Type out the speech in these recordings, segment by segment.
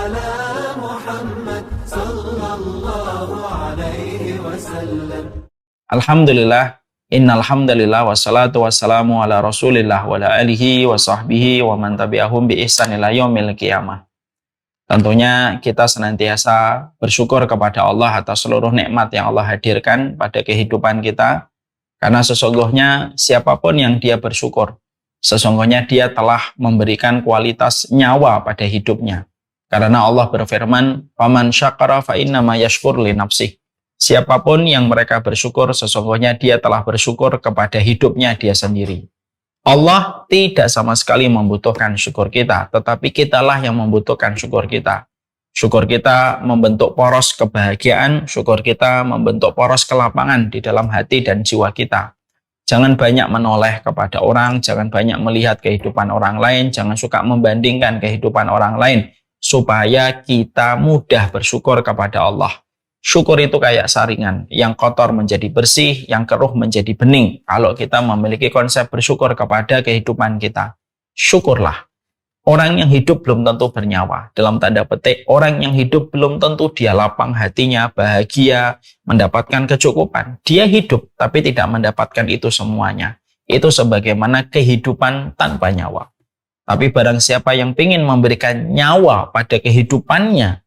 على محمد صلى الله عليه وسلم. Alhamdulillah, innalhamdulillah, wassalatu wassalamu ala rasulillah wa ala alihi wa sahbihi wa man tabi'ahum bi ihsan ila yaumil qiyamah. Tentunya kita senantiasa bersyukur kepada Allah atas seluruh nikmat yang Allah hadirkan pada kehidupan kita. Karena sesungguhnya siapapun yang dia bersyukur, sesungguhnya dia telah memberikan kualitas nyawa pada hidupnya. Karena Allah berfirman, "Faman syakara fa innama yashkur li nafsih." Siapapun yang mereka bersyukur, sesungguhnya dia telah bersyukur kepada hidupnya dia sendiri. Allah tidak sama sekali membutuhkan syukur kita, tetapi kitalah yang membutuhkan syukur kita. Syukur kita membentuk poros kebahagiaan, syukur kita membentuk poros kelapangan di dalam hati dan jiwa kita. Jangan banyak menoleh kepada orang, jangan banyak melihat kehidupan orang lain, jangan suka membandingkan kehidupan orang lain, supaya kita mudah bersyukur kepada Allah. Syukur itu kayak saringan, yang kotor menjadi bersih, yang keruh menjadi bening. Kalau kita memiliki konsep bersyukur kepada kehidupan kita, syukurlah. Orang yang hidup belum tentu bernyawa. Dalam tanda petik, orang yang hidup belum tentu dia lapang hatinya, bahagia, mendapatkan kecukupan. Dia hidup, tapi tidak mendapatkan itu semuanya. Itu sebagaimana kehidupan tanpa nyawa. Tapi barang siapa yang ingin memberikan nyawa pada kehidupannya,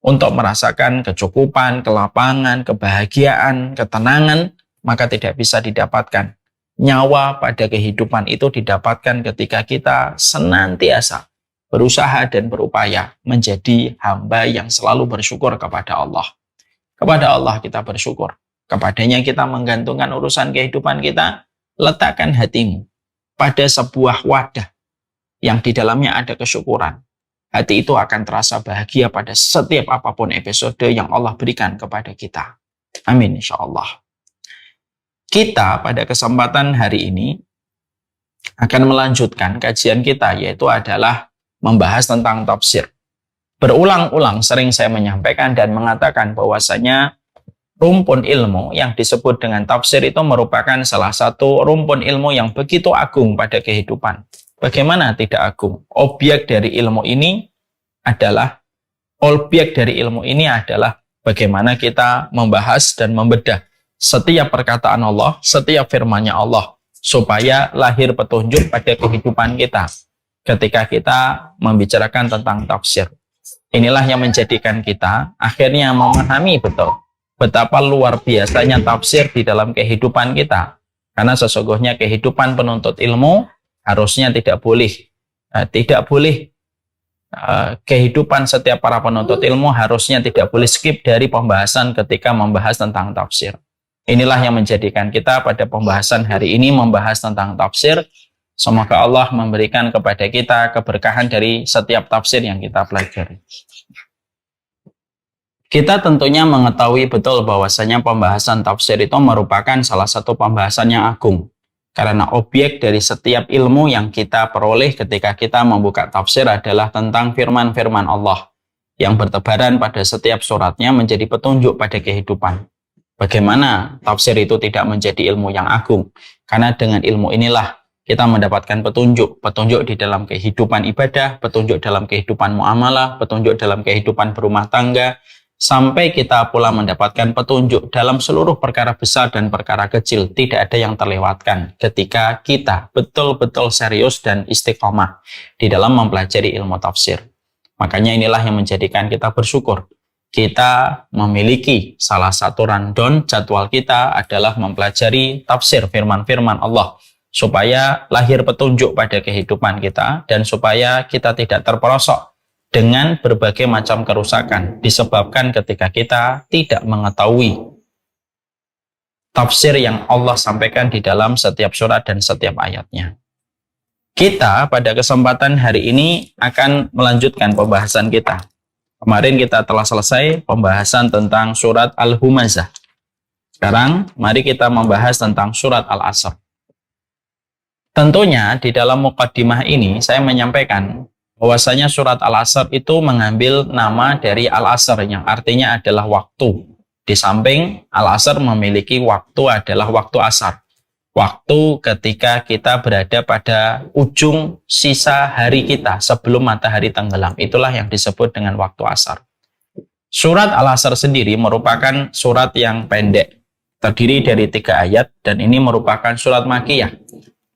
untuk merasakan kecukupan, kelapangan, kebahagiaan, ketenangan, maka tidak bisa didapatkan. Nyawa pada kehidupan itu didapatkan ketika kita senantiasa berusaha dan berupaya menjadi hamba yang selalu bersyukur kepada Allah. Kepada Allah kita bersyukur. Kepadanya kita menggantungkan urusan kehidupan kita. Letakkan hatimu pada sebuah wadah yang di dalamnya ada kesyukuran. Hati itu akan terasa bahagia pada setiap apapun episode yang Allah berikan kepada kita. Amin insyaallah. Kita pada kesempatan hari ini akan melanjutkan kajian kita, yaitu adalah membahas tentang tafsir. Berulang-ulang sering saya menyampaikan dan mengatakan bahwasanya rumpun ilmu yang disebut dengan tafsir itu merupakan salah satu rumpun ilmu yang begitu agung pada kehidupan. Bagaimana tidak agung? Objek dari ilmu ini adalah bagaimana kita membahas dan membedah setiap perkataan Allah, setiap firman-Nya Allah, supaya lahir petunjuk pada kehidupan kita ketika kita membicarakan tentang tafsir. Inilah yang menjadikan kita akhirnya memahami betul betapa luar biasanya tafsir di dalam kehidupan kita. Karena sesungguhnya kehidupan penuntut ilmu harusnya tidak boleh kehidupan setiap para penuntut ilmu harusnya tidak boleh skip dari pembahasan ketika membahas tentang tafsir. Inilah yang menjadikan kita pada pembahasan hari ini membahas tentang tafsir. Semoga Allah memberikan kepada kita keberkahan dari setiap tafsir yang kita pelajari. Kita tentunya mengetahui betul bahwasanya pembahasan tafsir itu merupakan salah satu pembahasan yang agung. Karena objek dari setiap ilmu yang kita peroleh ketika kita membuka tafsir adalah tentang firman-firman Allah yang bertebaran pada setiap suratnya menjadi petunjuk pada kehidupan. Bagaimana tafsir itu tidak menjadi ilmu yang agung? Karena dengan ilmu inilah kita mendapatkan petunjuk di dalam kehidupan ibadah, petunjuk dalam kehidupan muamalah, petunjuk dalam kehidupan berumah tangga, sampai kita pula mendapatkan petunjuk dalam seluruh perkara besar dan perkara kecil. Tidak ada yang terlewatkan ketika kita betul-betul serius dan istiqomah di dalam mempelajari ilmu tafsir. Makanya inilah yang menjadikan kita bersyukur. Kita memiliki salah satu rundown jadwal kita adalah mempelajari tafsir firman-firman Allah, supaya lahir petunjuk pada kehidupan kita dan supaya kita tidak terperosok dengan berbagai macam kerusakan disebabkan ketika kita tidak mengetahui tafsir yang Allah sampaikan di dalam setiap surat dan setiap ayatnya. Kita pada kesempatan hari ini akan melanjutkan pembahasan kita. Kemarin kita telah selesai pembahasan tentang surat Al-Humazah. Sekarang mari kita membahas tentang surat Al-Asr. Tentunya di dalam muqaddimah ini saya menyampaikan bahwasanya surat Al-Asr itu mengambil nama dari Al-Asr yang artinya adalah waktu. Di samping Al-Asr memiliki waktu adalah waktu asar. waktu ketika kita berada pada ujung sisa hari kita sebelum matahari tenggelam. Itulah yang disebut dengan waktu asar. Surat Al-Asr sendiri merupakan surat yang pendek, terdiri dari 3 ayat, dan ini merupakan surat Makkiyah,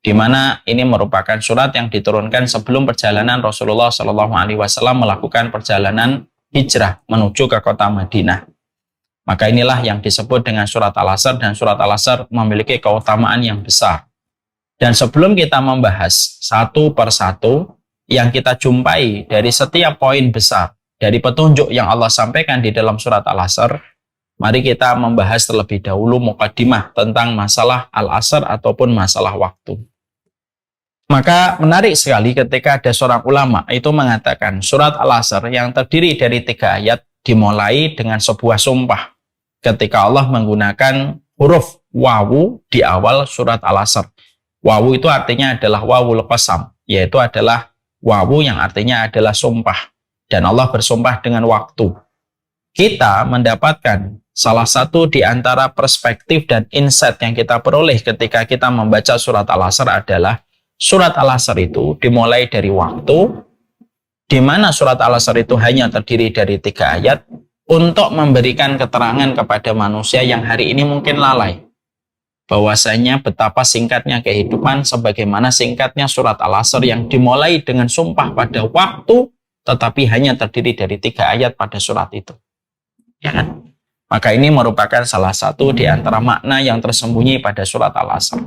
di mana ini merupakan surat yang diturunkan sebelum perjalanan Rasulullah SAW melakukan perjalanan hijrah menuju ke kota Madinah. Maka inilah yang disebut dengan surat Al-Asr, dan surat Al-Asr memiliki keutamaan yang besar. Dan sebelum kita membahas satu persatu yang kita jumpai dari setiap poin besar dari petunjuk yang Allah sampaikan di dalam surat Al-Asr, mari kita membahas terlebih dahulu muqaddimah tentang masalah Al-Asr ataupun masalah waktu. Maka menarik sekali ketika ada seorang ulama itu mengatakan surat Al-Asr yang terdiri dari 3 ayat dimulai dengan sebuah sumpah. Ketika Allah menggunakan huruf wawu di awal surat Al-Asr. Wawu itu artinya adalah wawul qasam, yaitu adalah wawu yang artinya adalah sumpah. Dan Allah bersumpah dengan waktu. Kita mendapatkan salah satu di antara perspektif dan insight yang kita peroleh ketika kita membaca surat Al-Asr adalah surat Al-Asr itu dimulai dari waktu, di mana surat Al-Asr itu hanya terdiri dari 3 ayat, untuk memberikan keterangan kepada manusia yang hari ini mungkin lalai, bahwasanya betapa singkatnya kehidupan sebagaimana singkatnya surat Al-Asr yang dimulai dengan sumpah pada waktu, tetapi hanya terdiri dari 3 ayat pada surat itu. Ya kan? Maka ini merupakan salah satu di antara makna yang tersembunyi pada surat Al-Asr.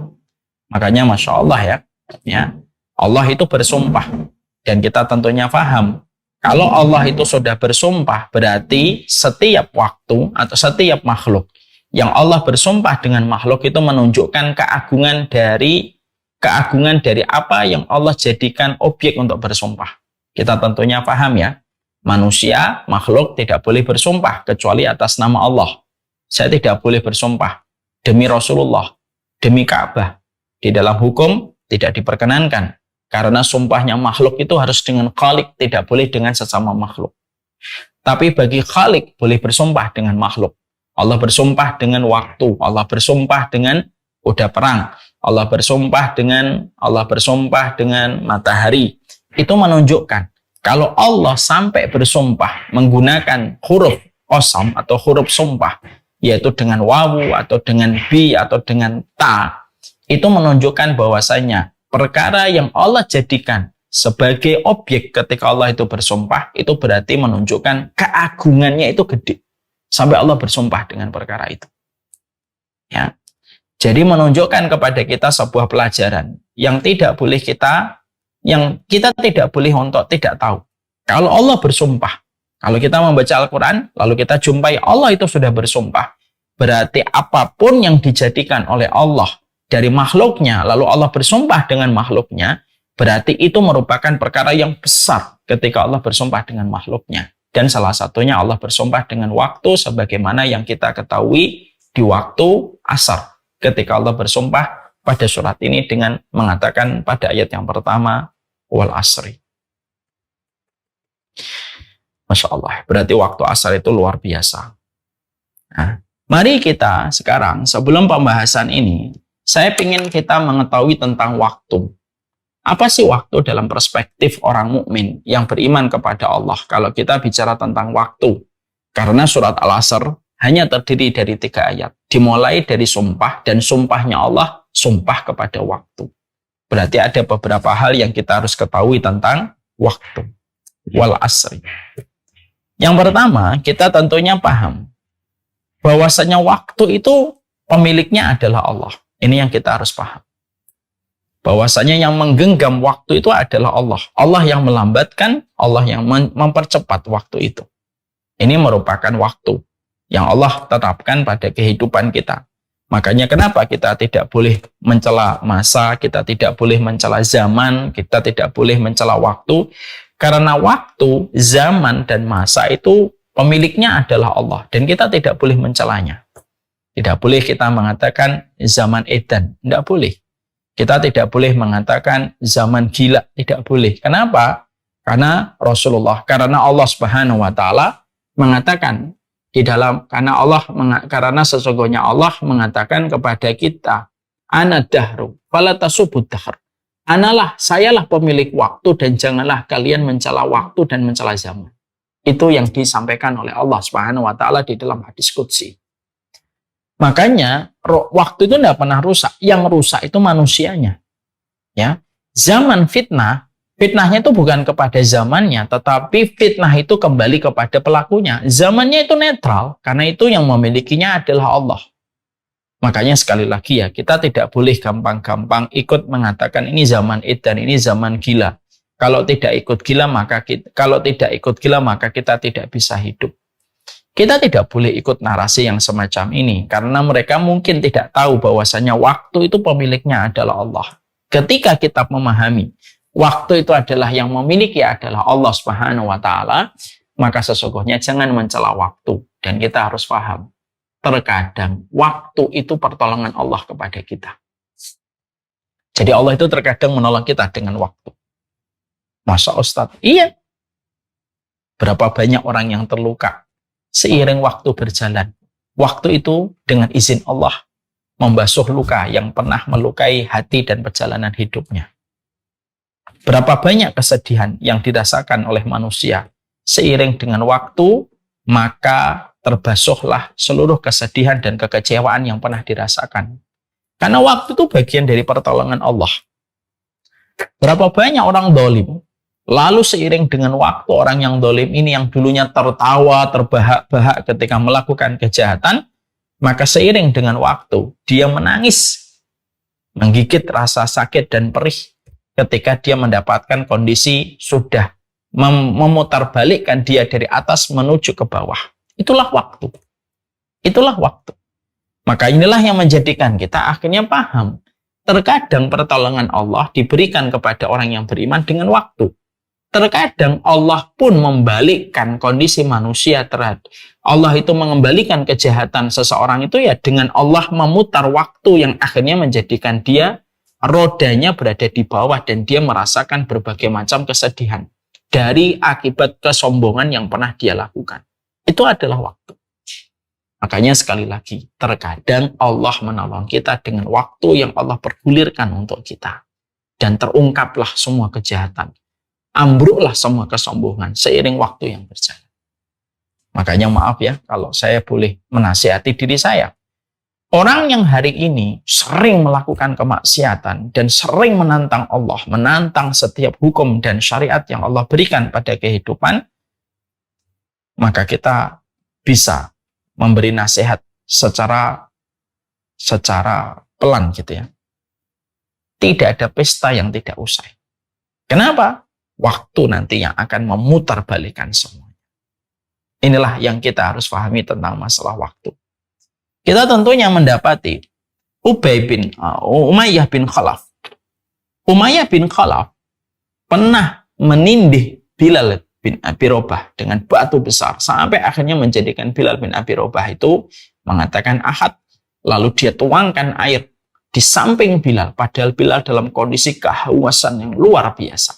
Makanya Masya Allah ya, Allah itu bersumpah. Dan kita tentunya paham, kalau Allah itu sudah bersumpah, berarti setiap waktu atau setiap makhluk yang Allah bersumpah dengan makhluk itu menunjukkan keagungan dari apa yang Allah jadikan objek untuk bersumpah. Kita tentunya paham ya, manusia, makhluk tidak boleh bersumpah kecuali atas nama Allah. Saya tidak boleh bersumpah demi Rasulullah, demi Ka'bah. Di dalam hukum tidak diperkenankan. Karena sumpahnya makhluk itu harus dengan Khalik, tidak boleh dengan sesama makhluk. Tapi bagi Khalik boleh bersumpah dengan makhluk. Allah bersumpah dengan waktu, Allah bersumpah dengan kuda perang, Allah bersumpah dengan matahari. Itu menunjukkan kalau Allah sampai bersumpah menggunakan huruf qasam atau huruf sumpah, yaitu dengan wawu atau dengan bi atau dengan ta, itu menunjukkan bahwasanya perkara yang Allah jadikan sebagai objek ketika Allah itu bersumpah, itu berarti menunjukkan keagungannya itu gede. Sampai Allah bersumpah dengan perkara itu. Ya. Jadi menunjukkan kepada kita sebuah pelajaran yang kita tidak boleh untuk tidak tahu. Kalau Allah bersumpah, kalau kita membaca Al-Quran, lalu kita jumpai Allah itu sudah bersumpah, berarti apapun yang dijadikan oleh Allah dari makhluknya, lalu Allah bersumpah dengan makhluknya, berarti itu merupakan perkara yang besar ketika Allah bersumpah dengan makhluknya. Dan salah satunya Allah bersumpah dengan waktu sebagaimana yang kita ketahui di waktu asar. Ketika Allah bersumpah pada surat ini dengan mengatakan pada ayat yang pertama, wal asri. Masya Allah, berarti waktu asar itu luar biasa. Nah, mari kita sekarang sebelum pembahasan ini, saya ingin kita mengetahui tentang waktu. Apa sih waktu dalam perspektif orang mukmin yang beriman kepada Allah kalau kita bicara tentang waktu? Karena surat Al-Asr hanya terdiri dari 3 ayat. Dimulai dari sumpah, dan sumpahnya Allah sumpah kepada waktu. Berarti ada beberapa hal yang kita harus ketahui tentang waktu. Wal asri. Yang pertama, kita tentunya paham bahwasanya waktu itu pemiliknya adalah Allah. Ini yang kita harus paham. Bahwasanya yang menggenggam waktu itu adalah Allah. Allah yang melambatkan, Allah yang mempercepat waktu itu. Ini merupakan waktu yang Allah tetapkan pada kehidupan kita. Makanya kenapa kita tidak boleh mencela masa, kita tidak boleh mencela zaman, kita tidak boleh mencela waktu. Karena waktu, zaman, dan masa itu pemiliknya adalah Allah. Dan kita tidak boleh mencelanya. Tidak boleh kita mengatakan zaman edan, tidak boleh. Kita tidak boleh mengatakan zaman gila, tidak boleh. Kenapa? Karena Allah Subhanahu wa taala mengatakan karena sesungguhnya Allah mengatakan kepada kita, Ana dahru, fala tasubud dahr. Analah, sayalah pemilik waktu dan janganlah kalian mencela waktu dan mencela zaman. Itu yang disampaikan oleh Allah Subhanahu wa taala di dalam hadis qudsi. Makanya waktu itu tidak pernah rusak. Yang rusak itu manusianya. Ya. Zaman fitnah, fitnahnya itu bukan kepada zamannya, tetapi fitnah itu kembali kepada pelakunya. Zamannya itu netral, karena itu yang memilikinya adalah Allah. Makanya sekali lagi ya, kita tidak boleh gampang-gampang ikut mengatakan ini zaman id dan ini zaman gila. Kalau tidak ikut gila maka kita tidak bisa hidup. Kita tidak boleh ikut narasi yang semacam ini karena mereka mungkin tidak tahu bahwasanya waktu itu pemiliknya adalah Allah. Ketika kita memahami waktu itu adalah yang memiliki adalah Allah Subhanahu wa taala, maka sesungguhnya jangan mencela waktu dan kita harus paham. Terkadang waktu itu pertolongan Allah kepada kita. Jadi Allah itu terkadang menolong kita dengan waktu. Masa Ustadz? Iya. Berapa banyak orang yang terluka seiring waktu berjalan. Waktu itu dengan izin Allah membasuh luka yang pernah melukai hati dan perjalanan hidupnya. Berapa banyak kesedihan yang dirasakan oleh manusia seiring dengan waktu, maka terbasuhlah seluruh kesedihan dan kekecewaan yang pernah dirasakan. Karena waktu itu bagian dari pertolongan Allah. Berapa banyak orang dolim, lalu seiring dengan waktu orang yang dolim ini yang dulunya tertawa, terbahak-bahak ketika melakukan kejahatan, maka seiring dengan waktu dia menangis, menggigit rasa sakit dan perih ketika dia mendapatkan kondisi sudah memutarbalikkan dia dari atas menuju ke bawah. Itulah waktu. Itulah waktu. Maka inilah yang menjadikan kita akhirnya paham. Terkadang pertolongan Allah diberikan kepada orang yang beriman dengan waktu. Terkadang Allah pun membalikkan kondisi manusia terhadap. Allah itu mengembalikan kejahatan seseorang itu ya dengan Allah memutar waktu yang akhirnya menjadikan dia rodanya berada di bawah dan dia merasakan berbagai macam kesedihan dari akibat kesombongan yang pernah dia lakukan. Itu adalah waktu. Makanya sekali lagi, terkadang Allah menolong kita dengan waktu yang Allah pergulirkan untuk kita. Dan terungkaplah semua kejahatan. Ambruklah semua kesombongan seiring waktu yang berjalan. Makanya maaf ya, kalau saya boleh menasihati diri saya. Orang yang hari ini sering melakukan kemaksiatan dan sering menantang Allah, menantang setiap hukum dan syariat yang Allah berikan pada kehidupan, maka kita bisa memberi nasihat secara pelan gitu ya. Tidak ada pesta yang tidak usai. Kenapa? Waktu nanti yang akan memutarbalikkan semuanya. Inilah yang kita harus pahami tentang masalah waktu. Kita tentunya mendapati Umayyah bin Khalaf. Umayyah bin Khalaf pernah menindih Bilal bin Abi Robah dengan batu besar sampai akhirnya menjadikan Bilal bin Abi Robah itu mengatakan ahad, lalu dia tuangkan air di samping Bilal, padahal Bilal dalam kondisi kehausan yang luar biasa.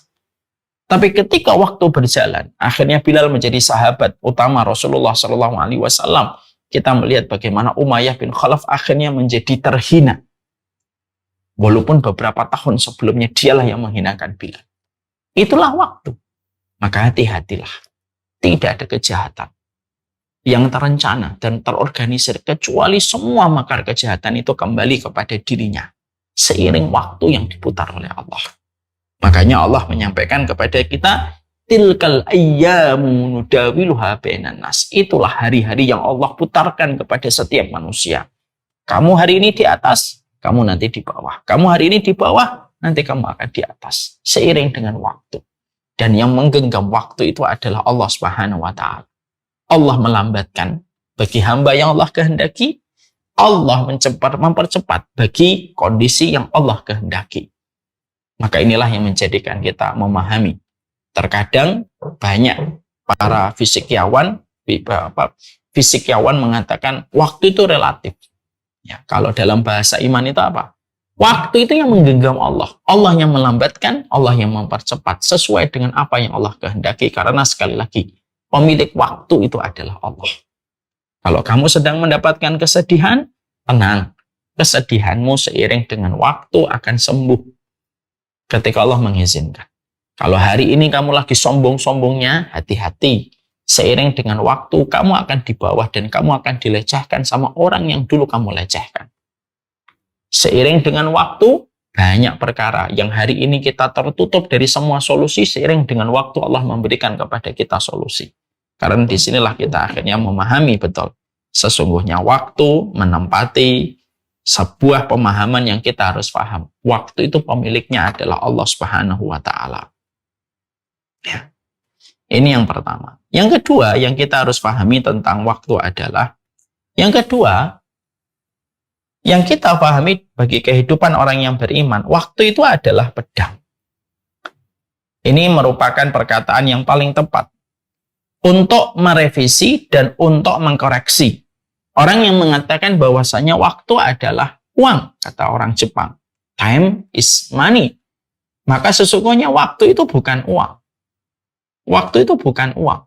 Tapi ketika waktu berjalan, akhirnya Bilal menjadi sahabat utama Rasulullah SAW. Kita melihat bagaimana Umayyah bin Khalaf akhirnya menjadi terhina, walaupun beberapa tahun sebelumnya dialah yang menghinakan Bilal. Itulah waktu. Maka hati-hatilah, tidak ada kejahatan yang terencana dan terorganisir kecuali semua makar kejahatan itu kembali kepada dirinya seiring waktu yang diputar oleh Allah. Makanya Allah menyampaikan kepada kita, tilkal ayyamu nudawiluha bainan nas. Itulah hari-hari yang Allah putarkan kepada setiap manusia. Kamu hari ini di atas, kamu nanti di bawah. Kamu hari ini di bawah, nanti kamu akan di atas seiring dengan waktu. Dan yang menggenggam waktu itu adalah Allah Subhanahu wa taala. Allah melambatkan bagi hamba yang Allah kehendaki, Allah mempercepat bagi kondisi yang Allah kehendaki. Maka inilah yang menjadikan kita memahami. Terkadang banyak para fisikyawan mengatakan waktu itu relatif. Ya, kalau dalam bahasa iman itu apa? Waktu itu yang menggenggam Allah. Allah yang melambatkan, Allah yang mempercepat sesuai dengan apa yang Allah kehendaki. Karena sekali lagi, pemilik waktu itu adalah Allah. Kalau kamu sedang mendapatkan kesedihan, tenang. kesedihanmu seiring dengan waktu akan sembuh ketika Allah mengizinkan. Kalau hari ini kamu lagi sombong-sombongnya, hati-hati. Seiring dengan waktu, kamu akan di bawah dan kamu akan dilecehkan sama orang yang dulu kamu lecehkan. Seiring dengan waktu, banyak perkara yang hari ini kita tertutup dari semua solusi, seiring dengan waktu Allah memberikan kepada kita solusi. Karena disinilah kita akhirnya memahami betul. Sesungguhnya waktu menempati sebuah pemahaman yang kita harus paham. Waktu itu pemiliknya adalah Allah Subhanahu wa Ta'ala. Ya. Ini yang pertama. Yang kedua yang kita harus pahami tentang waktu adalah, yang kedua yang kita pahami bagi kehidupan orang yang beriman, waktu itu adalah pedang. Ini merupakan perkataan yang paling tepat untuk merevisi dan untuk mengkoreksi orang yang mengatakan bahwasanya waktu adalah uang, kata orang Jepang. Time is money. Maka sesungguhnya waktu itu bukan uang. Waktu itu bukan uang.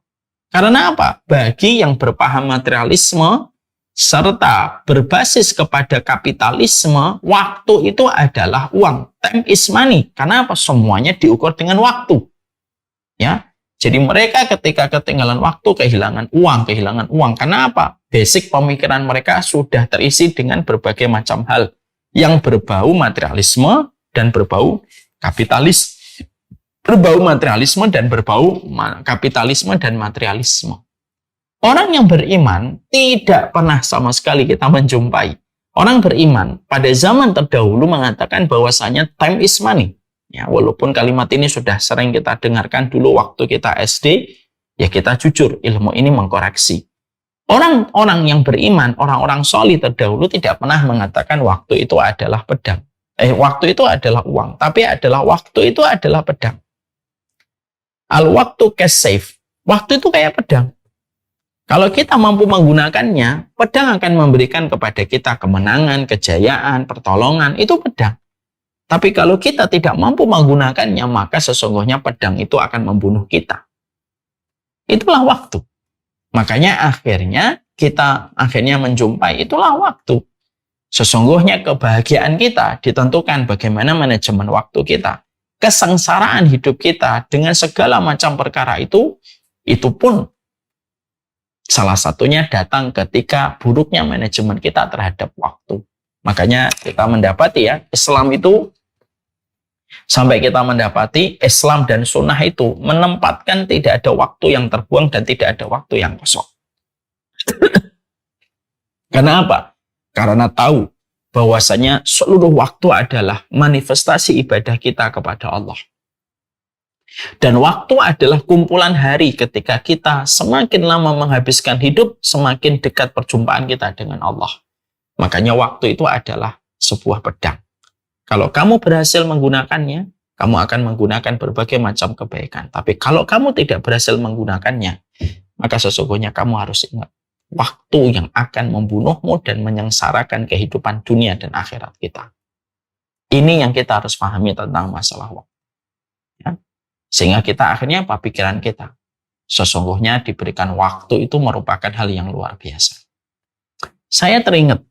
Karena apa? Bagi yang berpaham materialisme serta berbasis kepada kapitalisme, waktu itu adalah uang. Time is money. Karena apa? Semuanya diukur dengan waktu. Ya. Jadi mereka ketika ketinggalan waktu kehilangan uang. Karena apa? Basic pemikiran mereka sudah terisi dengan berbagai macam hal yang berbau materialisme dan berbau kapitalis. Berbau materialisme dan berbau kapitalisme dan materialisme. Orang yang beriman tidak pernah sama sekali kita menjumpai. Orang beriman pada zaman terdahulu mengatakan bahwasanya time is money. Ya, walaupun kalimat ini sudah sering kita dengarkan dulu waktu kita SD, ya kita jujur, ilmu ini mengkoreksi. Orang-orang yang beriman, orang-orang solih terdahulu tidak pernah mengatakan waktu itu adalah pedang. Waktu itu adalah uang, tapi adalah waktu itu adalah pedang. Al-waktu kas-saif. Waktu itu kayak pedang. Kalau kita mampu menggunakannya, pedang akan memberikan kepada kita kemenangan, kejayaan, pertolongan. Itu pedang. Tapi kalau kita tidak mampu menggunakannya, maka sesungguhnya pedang itu akan membunuh kita. Itulah waktu. Makanya kita akhirnya menjumpai itulah waktu. Sesungguhnya kebahagiaan kita ditentukan bagaimana manajemen waktu kita. Kesengsaraan hidup kita dengan segala macam perkara itu pun salah satunya datang ketika buruknya manajemen kita terhadap waktu. Makanya kita mendapati ya, Islam itu sampai kita mendapati Islam dan sunnah itu menempatkan tidak ada waktu yang terbuang dan tidak ada waktu yang kosong. Karena apa? Karena tahu bahwasanya seluruh waktu adalah manifestasi ibadah kita kepada Allah. Dan waktu adalah kumpulan hari ketika kita semakin lama menghabiskan hidup, semakin dekat perjumpaan kita dengan Allah. Makanya waktu itu adalah sebuah pedang. Kalau kamu berhasil menggunakannya, kamu akan menggunakan berbagai macam kebaikan. Tapi kalau kamu tidak berhasil menggunakannya, maka sesungguhnya kamu harus ingat, waktu yang akan membunuhmu dan menyengsarakan kehidupan dunia dan akhirat kita. Ini yang kita harus pahami tentang masalah waktu. Ya. Sehingga kita akhirnya apa? Pikiran kita. Sesungguhnya diberikan waktu itu merupakan hal yang luar biasa. Saya teringat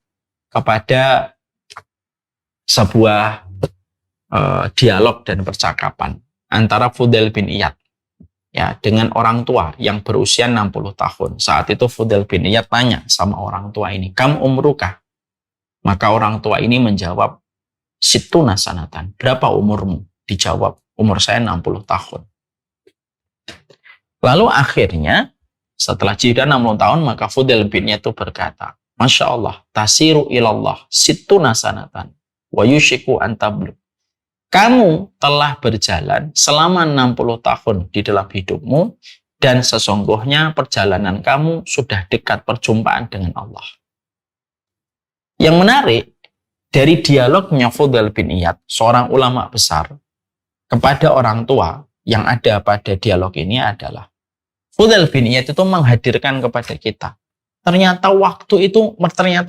kepada sebuah dialog dan percakapan antara Fudail bin Iyad ya dengan orang tua yang berusia 60 tahun. Saat itu Fudail bin Iyad tanya sama orang tua ini, "Kam umruka?" Maka orang tua ini menjawab, "Sittuna sanatan." Berapa umurmu? Dijawab, "Umur saya 60 tahun." Lalu akhirnya setelah jeda 60 tahun maka Fudail bin Iyad itu berkata, "Masya Allah, tasiru ilallah sittuna sanatan wa yushiku antabluk." Kamu telah berjalan selama 60 tahun di dalam hidupmu dan sesungguhnya perjalanan kamu sudah dekat perjumpaan dengan Allah. Yang menarik dari dialognya Fudail bin Iyad, seorang ulama besar, kepada orang tua yang ada pada dialog ini adalah Fudail bin Iyad itu menghadirkan kepada kita. Ternyata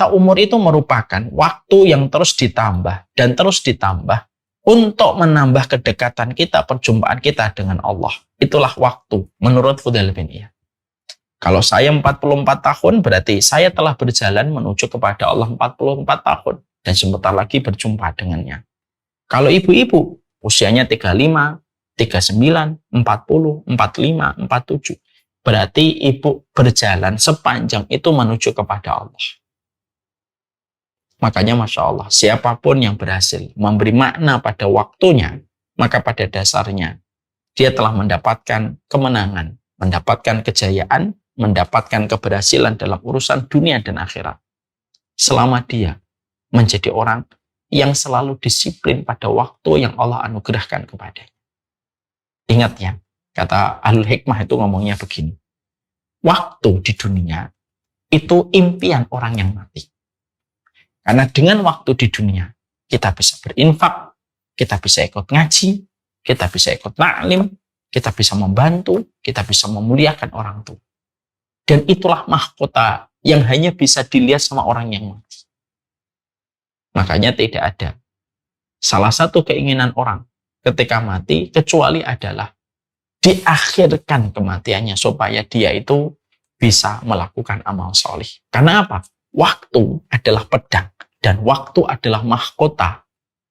umur itu merupakan waktu yang terus ditambah dan terus ditambah untuk menambah kedekatan kita, perjumpaan kita dengan Allah. Itulah waktu menurut Fudail bin Iyad. Kalau saya 44 tahun berarti saya telah berjalan menuju kepada Allah 44 tahun. dan sebentar lagi berjumpa dengannya. Kalau ibu-ibu usianya 35, 39, 40, 45, 47, berarti ibu berjalan sepanjang itu menuju kepada Allah. Makanya Masya Allah, siapapun yang berhasil memberi makna pada waktunya, maka pada dasarnya dia telah mendapatkan kemenangan, mendapatkan kejayaan, mendapatkan keberhasilan dalam urusan dunia dan akhirat. Selama dia menjadi orang yang selalu disiplin pada waktu yang Allah anugerahkan kepadanya. Ingat ya, kata Ahlul Hikmah itu ngomongnya begini. Waktu di dunia itu impian orang yang mati. Karena dengan waktu di dunia, kita bisa berinfak, kita bisa ikut ngaji, kita bisa ikut ta'lim, kita bisa membantu, kita bisa memuliakan orang tua. Dan itulah mahkota yang hanya bisa dilihat sama orang yang mati. Makanya tidak ada salah satu keinginan orang ketika mati, kecuali adalah diakhirkan kematiannya supaya dia itu bisa melakukan amal solih. Karena apa? Waktu adalah pedang dan waktu adalah mahkota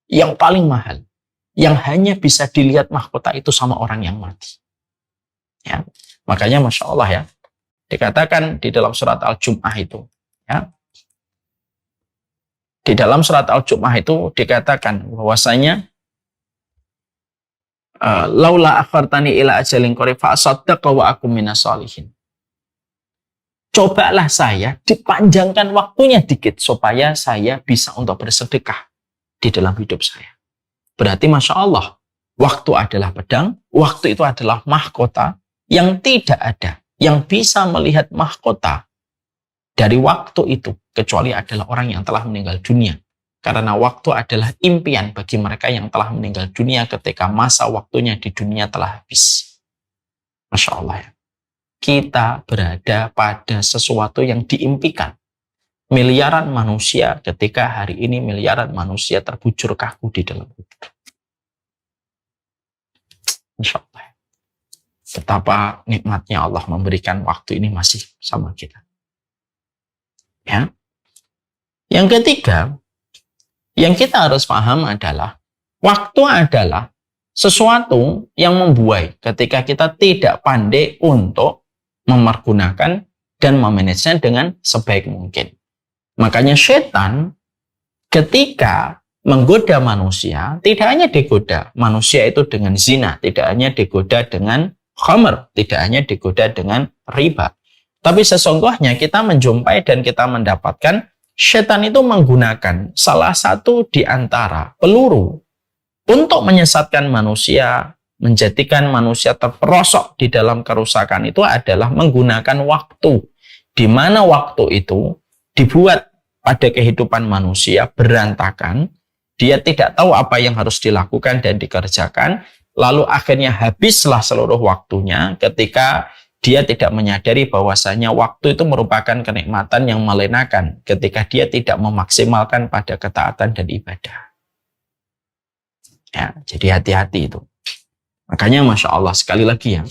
yang paling mahal, yang hanya bisa dilihat mahkota itu sama orang yang mati. Ya, makanya Masya Allah ya, dikatakan di dalam surat Al-Jum'ah itu, ya, di dalam surat Al-Jum'ah itu dikatakan bahwasanya laula akhartani ila ajalin qarib fa asaddaqa wa akum minas sholihin. Cobalah saya dipanjangkan waktunya dikit supaya saya bisa untuk bersedekah di dalam hidup saya. Berarti Masya Allah, waktu adalah pedang, waktu itu adalah mahkota yang tidak ada yang bisa melihat mahkota dari waktu itu kecuali adalah orang yang telah meninggal dunia. Karena waktu adalah impian bagi mereka yang telah meninggal dunia ketika masa waktunya di dunia telah habis. Masya Allah ya. Kita berada pada sesuatu yang diimpikan. Miliaran manusia ketika hari ini miliaran manusia terbujur kaku di dalam kubur. Insya Allah. Betapa nikmatnya Allah memberikan waktu ini masih sama kita. Ya. Yang ketiga, yang kita harus paham adalah waktu adalah sesuatu yang membuai ketika kita tidak pandai untuk mempergunakan dan memanagenya dengan sebaik mungkin. Makanya setan ketika menggoda manusia, tidak hanya digoda manusia itu dengan zina, tidak hanya digoda dengan khamr, tidak hanya digoda dengan riba. Tapi sesungguhnya kita menjumpai dan kita mendapatkan setan itu menggunakan salah satu di antara peluru untuk menyesatkan manusia, menjadikan manusia terperosok di dalam kerusakan itu adalah menggunakan waktu. Di mana waktu itu dibuat pada kehidupan manusia berantakan, dia tidak tahu apa yang harus dilakukan dan dikerjakan, lalu akhirnya habislah seluruh waktunya ketika dia tidak menyadari bahwasanya waktu itu merupakan kenikmatan yang melenakan ketika dia tidak memaksimalkan pada ketaatan dan ibadah. Ya, jadi hati-hati itu. Makanya Masya Allah sekali lagi ya.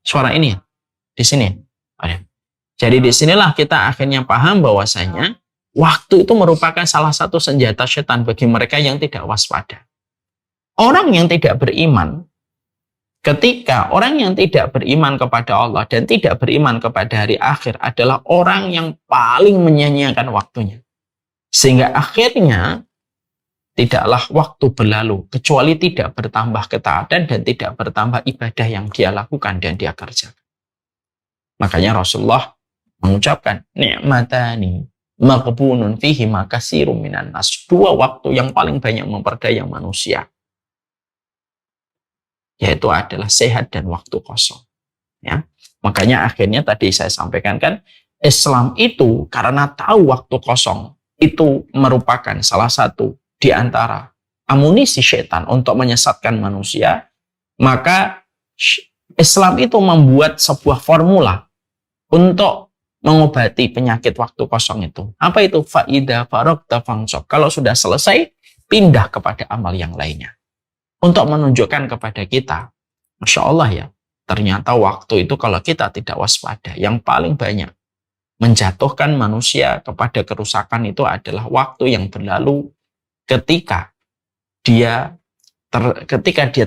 Suara ini di sini. Jadi disinilah kita akhirnya paham bahwasanya waktu itu merupakan salah satu senjata setan bagi mereka yang tidak waspada. Orang yang tidak beriman, ketika orang yang tidak beriman kepada Allah dan tidak beriman kepada hari akhir adalah orang yang paling menyia-nyiakan waktunya. Sehingga akhirnya tidaklah waktu berlalu kecuali tidak bertambah ketaatan dan tidak bertambah ibadah yang dia lakukan dan dia kerjakan. Makanya Rasulullah mengucapkan ni'matani maqbunun fihi makasirum minan nas. Dua waktu yang paling banyak memperdaya manusia, yaitu adalah sehat dan waktu kosong. Ya. Makanya akhirnya tadi saya sampaikan kan, Islam itu karena tahu waktu kosong itu merupakan salah satu di antara amunisi setan untuk menyesatkan manusia, maka Islam itu membuat sebuah formula untuk mengobati penyakit waktu kosong itu. Apa itu? Fa'idha faragta fansab. Kalau sudah selesai, pindah kepada amal yang lainnya. Untuk menunjukkan kepada kita, Masya Allah ya, ternyata waktu itu kalau kita tidak waspada, yang paling banyak menjatuhkan manusia kepada kerusakan itu adalah waktu yang berlalu ketika dia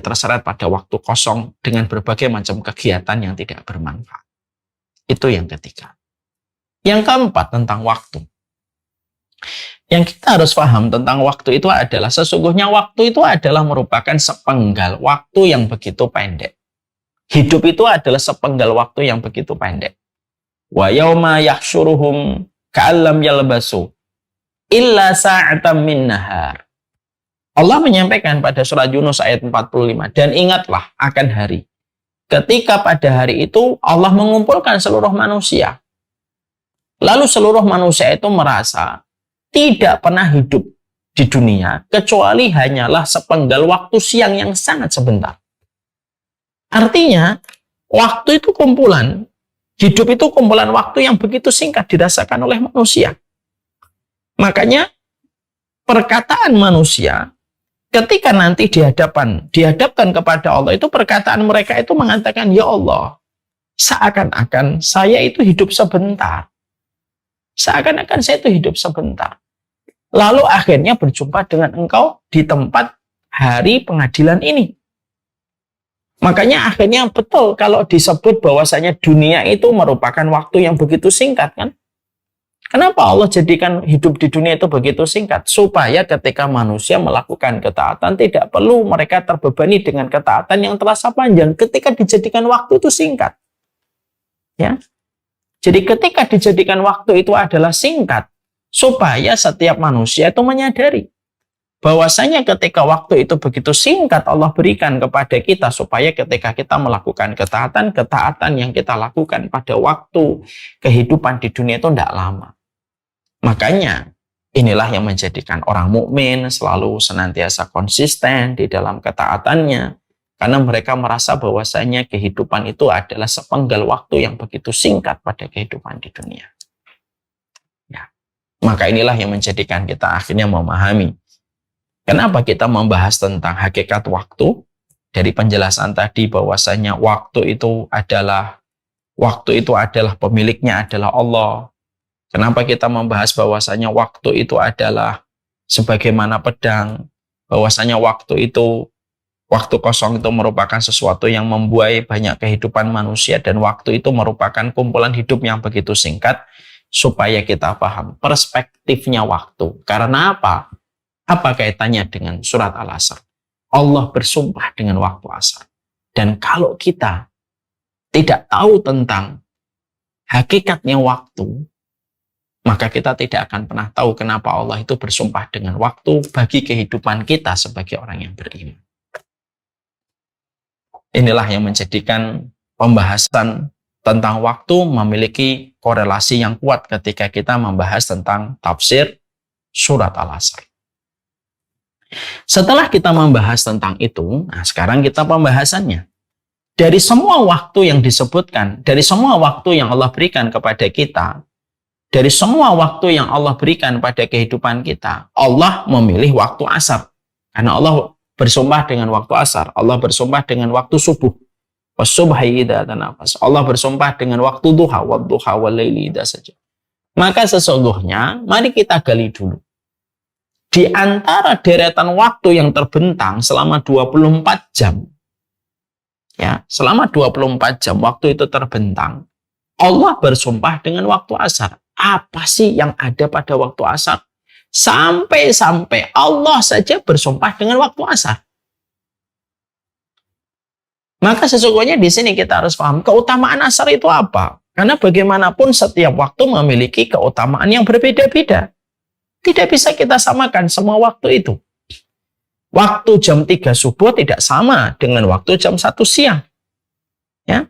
terseret pada waktu kosong dengan berbagai macam kegiatan yang tidak bermanfaat. Itu yang ketiga. Yang keempat, tentang waktu. Yang kita harus paham tentang waktu itu adalah sesungguhnya waktu itu adalah merupakan sepenggal waktu yang begitu pendek. Hidup itu adalah sepenggal waktu yang begitu pendek. Wa yauma yahsyuruhum ka'allam yalbasu illa sa'atan min nahar. Allah menyampaikan pada surat Yunus ayat 45, dan ingatlah akan hari ketika pada hari itu Allah mengumpulkan seluruh manusia. Lalu seluruh manusia itu merasa tidak pernah hidup di dunia kecuali hanyalah sepenggal waktu siang yang sangat sebentar. Artinya, waktu itu kumpulan, hidup itu kumpulan waktu yang begitu singkat dirasakan oleh manusia. Makanya, perkataan manusia ketika nanti dihadapkan kepada Allah, itu perkataan mereka itu mengatakan, ya Allah, seakan-akan saya itu hidup sebentar. Seakan-akan saya itu hidup sebentar. Lalu akhirnya berjumpa dengan engkau di tempat hari pengadilan ini. Makanya akhirnya betul kalau disebut bahwasanya dunia itu merupakan waktu yang begitu singkat, kan? Kenapa Allah jadikan hidup di dunia itu begitu singkat? Supaya ketika manusia melakukan ketaatan, tidak perlu mereka terbebani dengan ketaatan yang terasa panjang ketika dijadikan waktu itu singkat. Ya. Jadi ketika dijadikan waktu itu adalah singkat, supaya setiap manusia itu menyadari bahwasanya ketika waktu itu begitu singkat Allah berikan kepada kita, supaya ketika kita melakukan ketaatan yang kita lakukan pada waktu kehidupan di dunia itu tidak lama. Makanya inilah yang menjadikan orang mukmin selalu senantiasa konsisten di dalam ketaatannya, karena mereka merasa bahwasanya kehidupan itu adalah sepenggal waktu yang begitu singkat pada kehidupan di dunia. Ya. Maka inilah yang menjadikan kita akhirnya memahami kenapa kita membahas tentang hakikat waktu. Dari penjelasan tadi bahwasanya waktu itu adalah pemiliknya adalah Allah. Kenapa kita membahas bahwasanya waktu itu adalah sebagaimana pedang, bahwasanya waktu kosong itu merupakan sesuatu yang membuai banyak kehidupan manusia, dan waktu itu merupakan kumpulan hidup yang begitu singkat, supaya kita paham perspektifnya waktu. Karena apa? Apa kaitannya dengan surat Al-Asr? Allah bersumpah dengan waktu asar. Dan kalau kita tidak tahu tentang hakikatnya waktu, maka kita tidak akan pernah tahu kenapa Allah itu bersumpah dengan waktu bagi kehidupan kita sebagai orang yang beriman. Inilah yang menjadikan pembahasan tentang waktu memiliki korelasi yang kuat ketika kita membahas tentang tafsir surat Al-Asr. Setelah kita membahas tentang itu, nah sekarang kita pembahasannya. Dari semua waktu yang disebutkan, dari semua waktu yang Allah berikan kepada kita, dari semua waktu yang Allah berikan pada kehidupan kita, Allah memilih waktu asar. Karena Allah bersumpah dengan waktu asar. Allah bersumpah dengan waktu subuh. Wasubhi idza tanafas. Allah bersumpah dengan waktu duha, wadduha walaili idza saja. Maka sesungguhnya, mari kita gali dulu. Di antara deretan waktu yang terbentang selama 24 jam, ya, selama 24 jam waktu itu terbentang, Allah bersumpah dengan waktu asar. Apa sih yang ada pada waktu asar? Sampai-sampai Allah saja bersumpah dengan waktu asar. Maka sesungguhnya di sini kita harus paham keutamaan asar itu apa? Karena bagaimanapun setiap waktu memiliki keutamaan yang berbeda-beda. Tidak bisa kita samakan semua waktu itu. Waktu jam 3 subuh tidak sama dengan waktu jam 1 siang. Ya.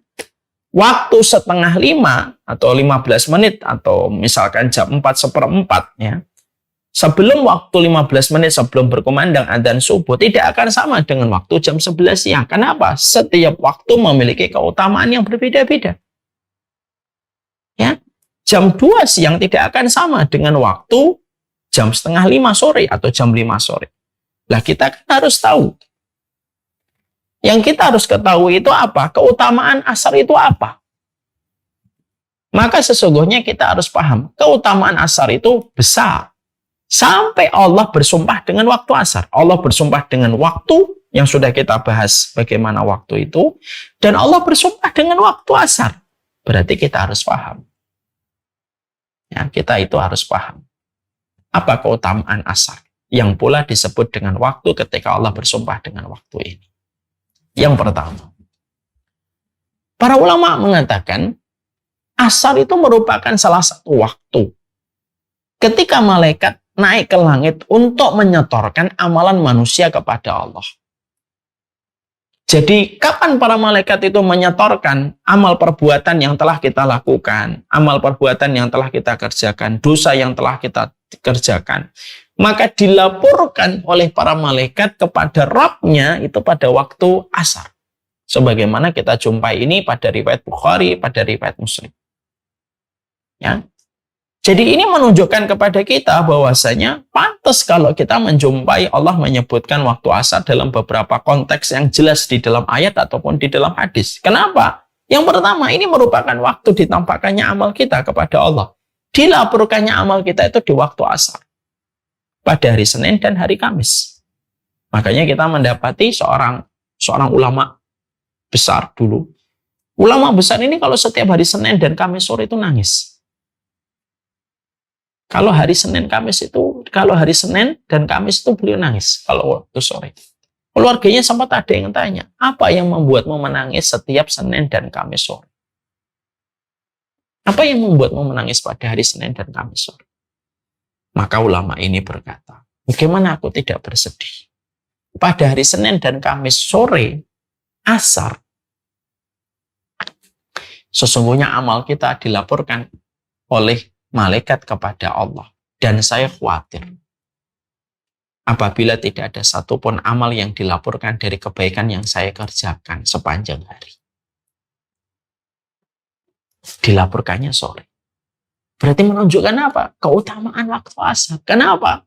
Waktu setengah 5 atau 15 menit atau misalkan jam 4:04 ya. Sebelum waktu 15 menit sebelum berkumandang adzan subuh tidak akan sama dengan waktu jam 11 siang. Kenapa? Setiap waktu memiliki keutamaan yang berbeda-beda. Ya. Jam 2 siang tidak akan sama dengan waktu jam setengah 5 sore atau jam 5 sore. Lah kita kan harus tahu. Yang kita harus ketahui itu apa? Keutamaan asar itu apa? Maka sesungguhnya kita harus paham, keutamaan asar itu besar. Sampai Allah bersumpah dengan waktu asar. Allah bersumpah dengan waktu yang sudah kita bahas bagaimana waktu itu. Dan Allah bersumpah dengan waktu asar. Berarti kita harus paham. Ya, kita itu harus paham. Apa keutamaan asar? Yang pula disebut dengan waktu ketika Allah bersumpah dengan waktu ini. Yang pertama. Para ulama mengatakan, asar itu merupakan salah satu waktu ketika malaikat naik ke langit untuk menyetorkan amalan manusia kepada Allah. Jadi, kapan para malaikat itu menyetorkan amal perbuatan yang telah kita lakukan, amal perbuatan yang telah kita kerjakan, dosa yang telah kita kerjakan, maka dilaporkan oleh para malaikat kepada Rabb-nya itu pada waktu asar. Sebagaimana kita jumpai ini pada riwayat Bukhari, pada riwayat Muslim. Ya. Jadi ini menunjukkan kepada kita bahwasanya pantas kalau kita menjumpai Allah menyebutkan waktu asar dalam beberapa konteks yang jelas di dalam ayat ataupun di dalam hadis. Kenapa? Yang pertama, ini merupakan waktu ditampakkannya amal kita kepada Allah. Dilaporkannya amal kita itu di waktu asar. Pada hari Senin dan hari Kamis. Makanya kita mendapati seorang ulama besar dulu. Ulama besar ini kalau setiap hari Senin dan Kamis sore itu nangis. Kalau hari Senin dan Kamis itu beliau nangis kalau waktu sore. Keluarganya sempat ada yang tanya, apa yang membuatmu menangis setiap Senin dan Kamis sore? Apa yang membuatmu menangis pada hari Senin dan Kamis sore? Maka ulama ini berkata, bagaimana aku tidak bersedih? Pada hari Senin dan Kamis sore, asar, sesungguhnya amal kita dilaporkan oleh malaikat kepada Allah. Dan saya khawatir apabila tidak ada satupun amal yang dilaporkan dari kebaikan yang saya kerjakan sepanjang hari. Dilaporkannya sore. Berarti menunjukkan apa? Keutamaan waktu asar. Kenapa?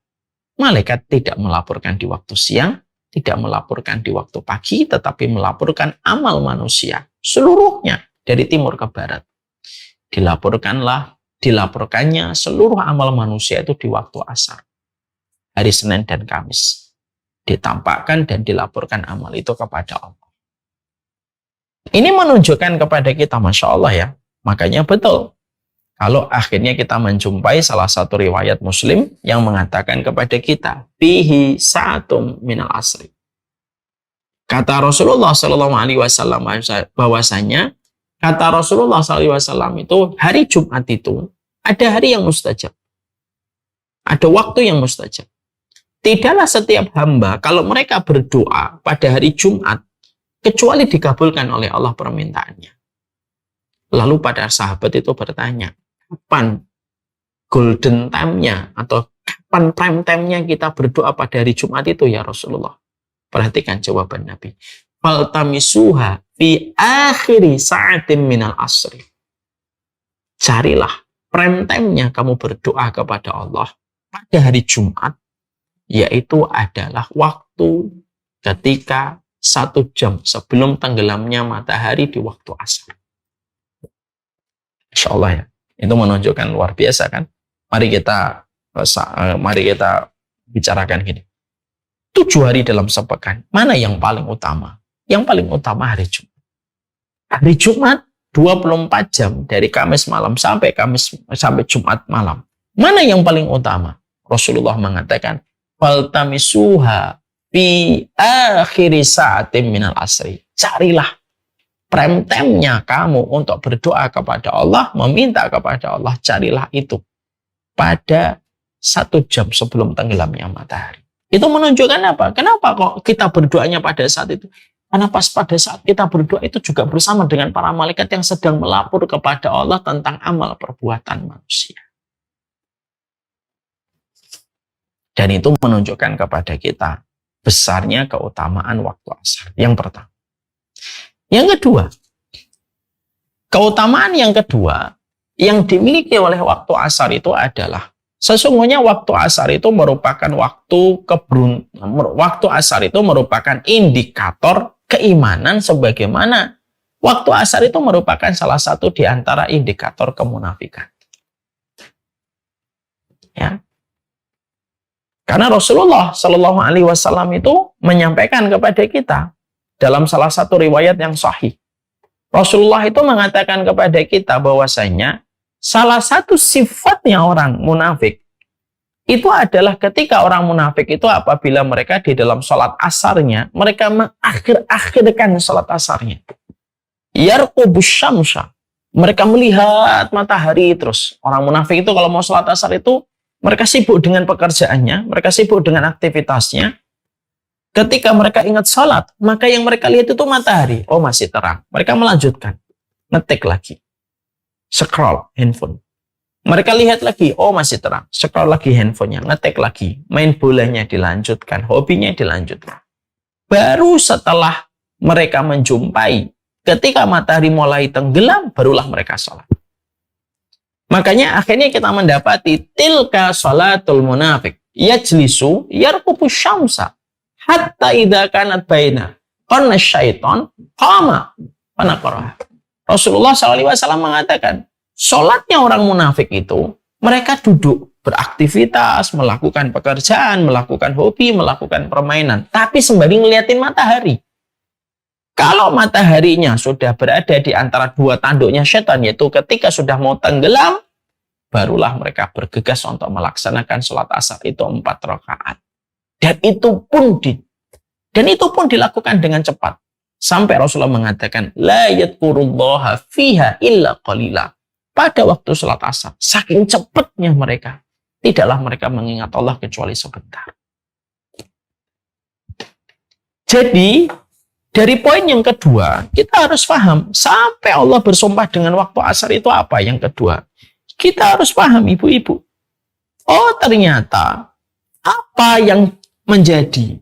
Malaikat tidak melaporkan di waktu siang, tidak melaporkan di waktu pagi, tetapi melaporkan amal manusia seluruhnya dari timur ke barat. Dilaporkannya seluruh amal manusia itu di waktu asar. Hari Senin dan Kamis. Ditampakkan dan dilaporkan amal itu kepada Allah. Ini menunjukkan kepada kita, Masya Allah ya. Makanya betul. Kalau akhirnya kita menjumpai salah satu riwayat Muslim yang mengatakan kepada kita, fihi sa'atum minal asri. Kata Rasulullah SAW bahwasanya, kata Rasulullah SAW itu, hari Jumat itu ada hari yang mustajab. Ada waktu yang mustajab. Tidaklah setiap hamba, kalau mereka berdoa pada hari Jumat, kecuali dikabulkan oleh Allah permintaannya. Lalu pada sahabat itu bertanya, kapan golden time-nya atau kapan prime time-nya kita berdoa pada hari Jumat itu ya Rasulullah? Perhatikan jawaban Nabi. Faltamisuha fi akhiri sa'atin minal asri. Carilah prime time-nya kamu berdoa kepada Allah pada hari Jumat, yaitu adalah waktu ketika 1 jam sebelum tenggelamnya matahari di waktu asar. Insya Allah ya, itu menunjukkan luar biasa kan. Mari kita bicarakan gini. 7 hari dalam sepekan, mana yang paling utama? Yang paling utama hari Jumat. Hari Jumat 24 jam dari Kamis malam sampai Jumat malam. Mana yang paling utama? Rasulullah mengatakan, faltamisuha fi akhiri sa'atin minal asri. Carilah prime time-nya kamu untuk berdoa kepada Allah, meminta kepada Allah, carilah itu pada 1 jam sebelum tenggelamnya matahari. Itu menunjukkan apa? Kenapa kok kita berdoanya pada saat itu? Karena pas pada saat kita berdoa itu juga bersama dengan para malaikat yang sedang melapor kepada Allah tentang amal perbuatan manusia. Dan itu menunjukkan kepada kita besarnya keutamaan waktu asar. Yang pertama. Yang kedua, keutamaan yang kedua yang dimiliki oleh waktu asar itu adalah sesungguhnya waktu asar itu merupakan waktu asar itu merupakan indikator keimanan sebagaimana Waktu asar itu merupakan salah satu di antara indikator kemunafikan. Ya. Karena Rasulullah Shallallahu Alaihi Wasallam itu menyampaikan kepada kita dalam salah satu riwayat yang sahih. Rasulullah itu mengatakan kepada kita bahwasanya salah satu sifatnya orang munafik itu adalah ketika orang munafik itu apabila mereka di dalam sholat asarnya, mereka mengakhir-akhirkan sholat asarnya. Yarqubus syamsa. Mereka melihat matahari terus. Orang munafik itu kalau mau sholat asar itu mereka sibuk dengan pekerjaannya, mereka sibuk dengan aktivitasnya. Ketika mereka ingat salat, maka yang mereka lihat itu matahari. Oh, masih terang. Mereka melanjutkan. Ngetik lagi. Scroll handphone. Mereka lihat lagi. Oh, masih terang. Scroll lagi handphonenya. Ngetik lagi. Main bolanya dilanjutkan. Hobinya dilanjutkan. Baru setelah mereka menjumpai, ketika matahari mulai tenggelam, barulah mereka salat. Makanya akhirnya kita mendapati tilka salatul munafik. Yajlisu yarqubus syamsa. Hatta idza kanat baina qanna syaitan qama panaqara. Rasulullah SAW mengatakan, salatnya orang munafik itu mereka duduk beraktivitas, melakukan pekerjaan, melakukan hobi, melakukan permainan, tapi sembari ngeliatin matahari. Kalau mataharinya sudah berada di antara dua tanduknya setan, yaitu ketika sudah mau tenggelam, barulah mereka bergegas untuk melaksanakan sholat asar itu 4 rakaat. Dan itu pun dilakukan dengan cepat. Sampai Rasulullah mengatakan, la yadhkurullaha fiha illa qalila. Pada waktu sholat asar, saking cepatnya mereka, tidaklah mereka mengingat Allah kecuali sebentar. Jadi, dari poin yang kedua, kita harus paham, sampai Allah bersumpah dengan waktu asar itu apa yang kedua? Kita harus paham, ibu-ibu. Oh, ternyata apa yang menjadi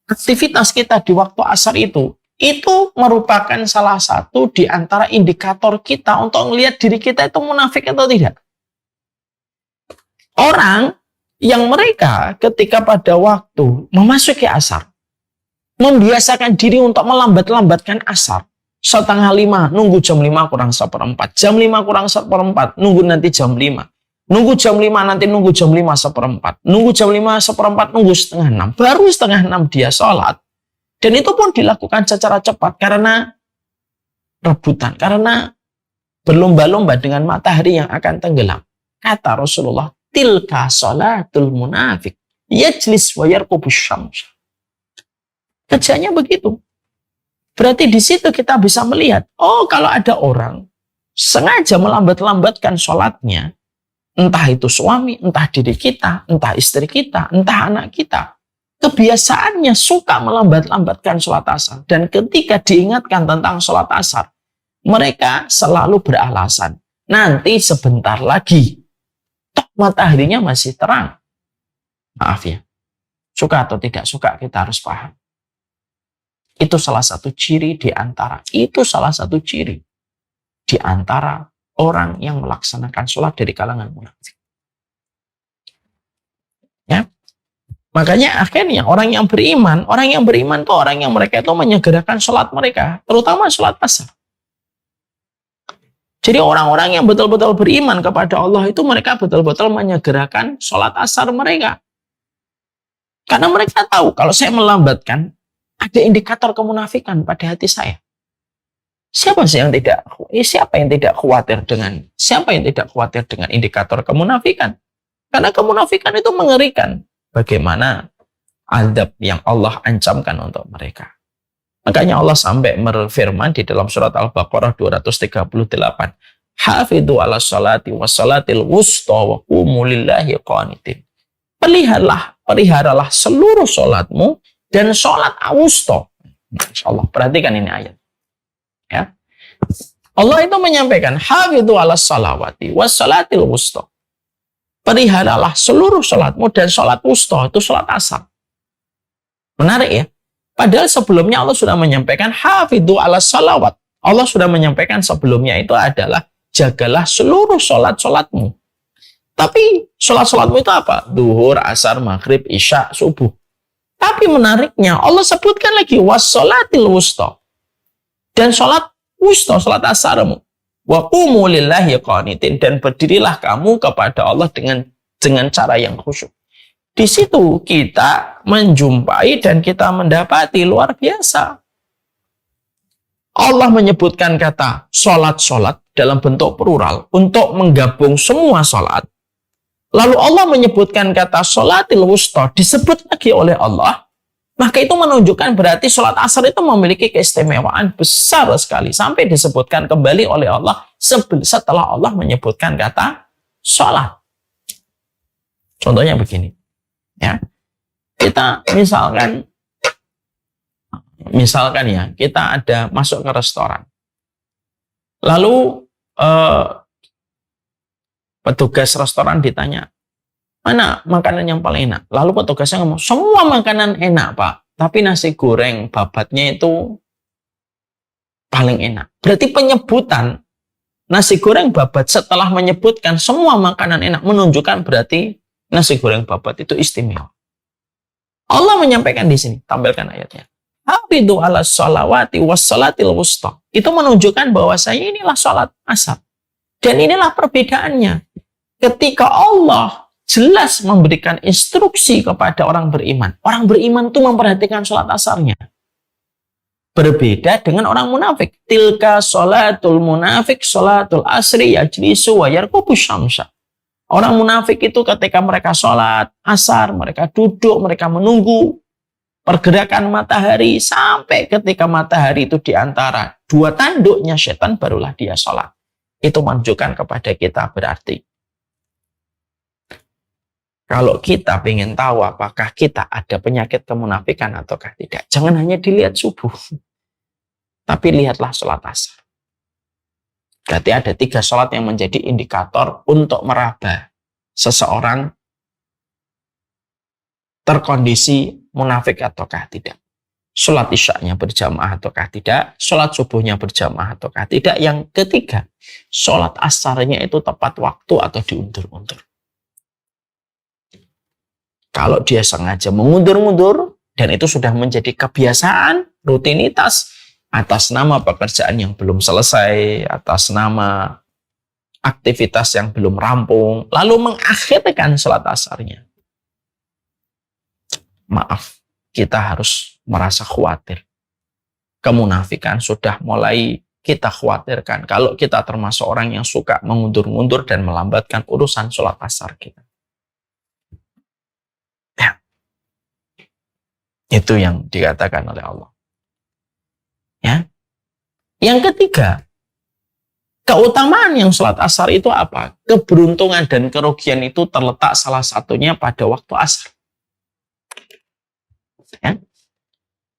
aktivitas kita di waktu asar itu merupakan salah satu di antara indikator kita untuk melihat diri kita itu munafik atau tidak. Orang yang mereka ketika pada waktu memasuki asar, membiasakan diri untuk melambat-lambatkan asar. 4:30, nunggu jam 5 kurang 1/4. Jam 5 kurang 1/4, nunggu nanti jam 5. Nunggu jam 5, nanti nunggu jam 5 1/4. Nunggu jam 5 1/4, nunggu 5:30. Baru 5:30 dia sholat. Dan itu pun dilakukan secara cepat karena rebutan. Karena berlomba-lomba dengan matahari yang akan tenggelam. Kata Rasulullah, tilka sholatul munafik. Yajlis wa yarqubus syams. Kerjanya begitu. Berarti di situ kita bisa melihat, oh kalau ada orang sengaja melambat-lambatkan sholatnya, entah itu suami, entah diri kita, entah istri kita, entah anak kita, kebiasaannya suka melambat-lambatkan sholat asar. Dan ketika diingatkan tentang sholat asar, mereka selalu beralasan, nanti sebentar lagi, toh mataharinya masih terang. Maaf ya, suka atau tidak suka kita harus paham. Itu salah satu ciri di antara orang yang melaksanakan sholat dari kalangan munafik. Ya, makanya akhirnya orang yang beriman itu orang yang mereka itu menyegerakan sholat mereka, terutama sholat asar. Jadi orang-orang yang betul-betul beriman kepada Allah itu mereka betul-betul menyegerakan sholat asar mereka. Karena mereka tahu kalau saya melambatkan, ada indikator kemunafikan pada hati saya. Siapa yang tidak khawatir dengan indikator kemunafikan? Karena kemunafikan itu mengerikan. Bagaimana azab yang Allah ancamkan untuk mereka. Makanya Allah sampai berfirman di dalam surat Al-Baqarah 238. Hafidhu ala salati wa salatil wusta wa qumu lillahi qanitin. Peliharalah seluruh sholatmu dan sholat awusto. Insyaallah, perhatikan ini ayat. Ya. Allah itu menyampaikan, hafidhu ala salawati was salatil wusta. Peliharalah seluruh sholatmu dan sholat wusta, itu sholat asar. Menarik ya. Padahal sebelumnya Allah sudah menyampaikan, hafidhu ala salawat. Allah sudah menyampaikan sebelumnya itu adalah, jagalah seluruh sholat-sholatmu. Tapi sholat-sholatmu itu apa? Duhur, asar, maghrib, isya, subuh. Tapi menariknya Allah sebutkan lagi wassalatil wusta. Dan sholat wusta, salat asarmu. Wa qumu lillahi qanitin, dan berdirilah kamu kepada Allah dengan cara yang khusyuk. Di situ kita menjumpai dan kita mendapati luar biasa. Allah menyebutkan kata sholat-sholat dalam bentuk plural untuk menggabung semua sholat. Lalu Allah menyebutkan kata sholatil wusta disebut lagi oleh Allah. Maka itu menunjukkan berarti sholat asar itu memiliki keistimewaan besar sekali. Sampai disebutkan kembali oleh Allah setelah Allah menyebutkan kata sholat. Contohnya begini. Ya, kita misalkan ya, kita ada masuk ke restoran. Lalu petugas restoran ditanya, mana makanan yang paling enak? Lalu petugasnya ngomong, semua makanan enak, Pak. Tapi nasi goreng babatnya itu paling enak. Berarti penyebutan nasi goreng babat setelah menyebutkan semua makanan enak menunjukkan berarti nasi goreng babat itu istimewa. Allah menyampaikan di sini, tampilkan ayatnya. Hafidhu ala sholawati wassalatil wusta. Itu menunjukkan bahwasanya inilah sholat asar. Dan inilah perbedaannya. Ketika Allah jelas memberikan instruksi kepada orang beriman. Orang beriman itu memperhatikan sholat asarnya. Berbeda dengan orang munafik. Tilka sholatul munafik, sholatul asri yajlisu wa yarkubu syamsa. Orang munafik itu ketika mereka sholat asar, mereka duduk, mereka menunggu pergerakan matahari sampai ketika matahari itu di antara dua tanduknya setan, barulah dia sholat. Itu menunjukkan kepada kita berarti kalau kita ingin tahu apakah kita ada penyakit kemunafikan ataukah tidak, jangan hanya dilihat subuh, tapi lihatlah sholat asar. Berarti ada 3 sholat yang menjadi indikator untuk meraba seseorang terkondisi munafik ataukah tidak. Sholat isyaknya berjamaah ataukah tidak, sholat subuhnya berjamaah ataukah tidak. Yang ketiga, sholat asarnya itu tepat waktu atau diundur-undur. Kalau dia sengaja mengundur-undur, dan itu sudah menjadi kebiasaan, rutinitas, atas nama pekerjaan yang belum selesai, atas nama aktivitas yang belum rampung, lalu mengakhirkan sholat asarnya. Maaf, kita harus merasa khawatir. Kemunafikan sudah mulai kita khawatirkan kalau kita termasuk orang yang suka mengundur-undur dan melambatkan urusan sholat asar kita. Ya. Itu yang dikatakan oleh Allah. Ya. Yang ketiga, keutamaan yang sholat asar itu apa? Keberuntungan dan kerugian itu terletak salah satunya pada waktu asar. Ya.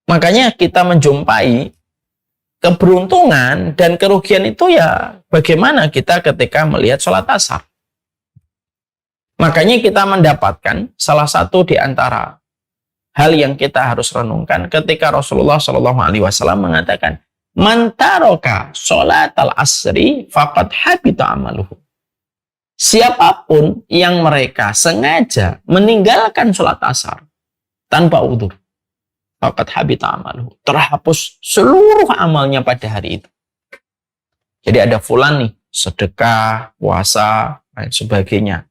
Makanya kita menjumpai keberuntungan dan kerugian itu ya bagaimana kita ketika melihat sholat asar. Makanya kita mendapatkan salah satu di antara hal yang kita harus renungkan ketika Rasulullah SAW mengatakan, "Man taraka sholatal asri faqad habita amaluhu." Siapapun yang mereka sengaja meninggalkan sholat asar tanpa udzur, faqad habita amaluhu, terhapus seluruh amalnya pada hari itu. Jadi ada fulan nih, sedekah, puasa, dan sebagainya.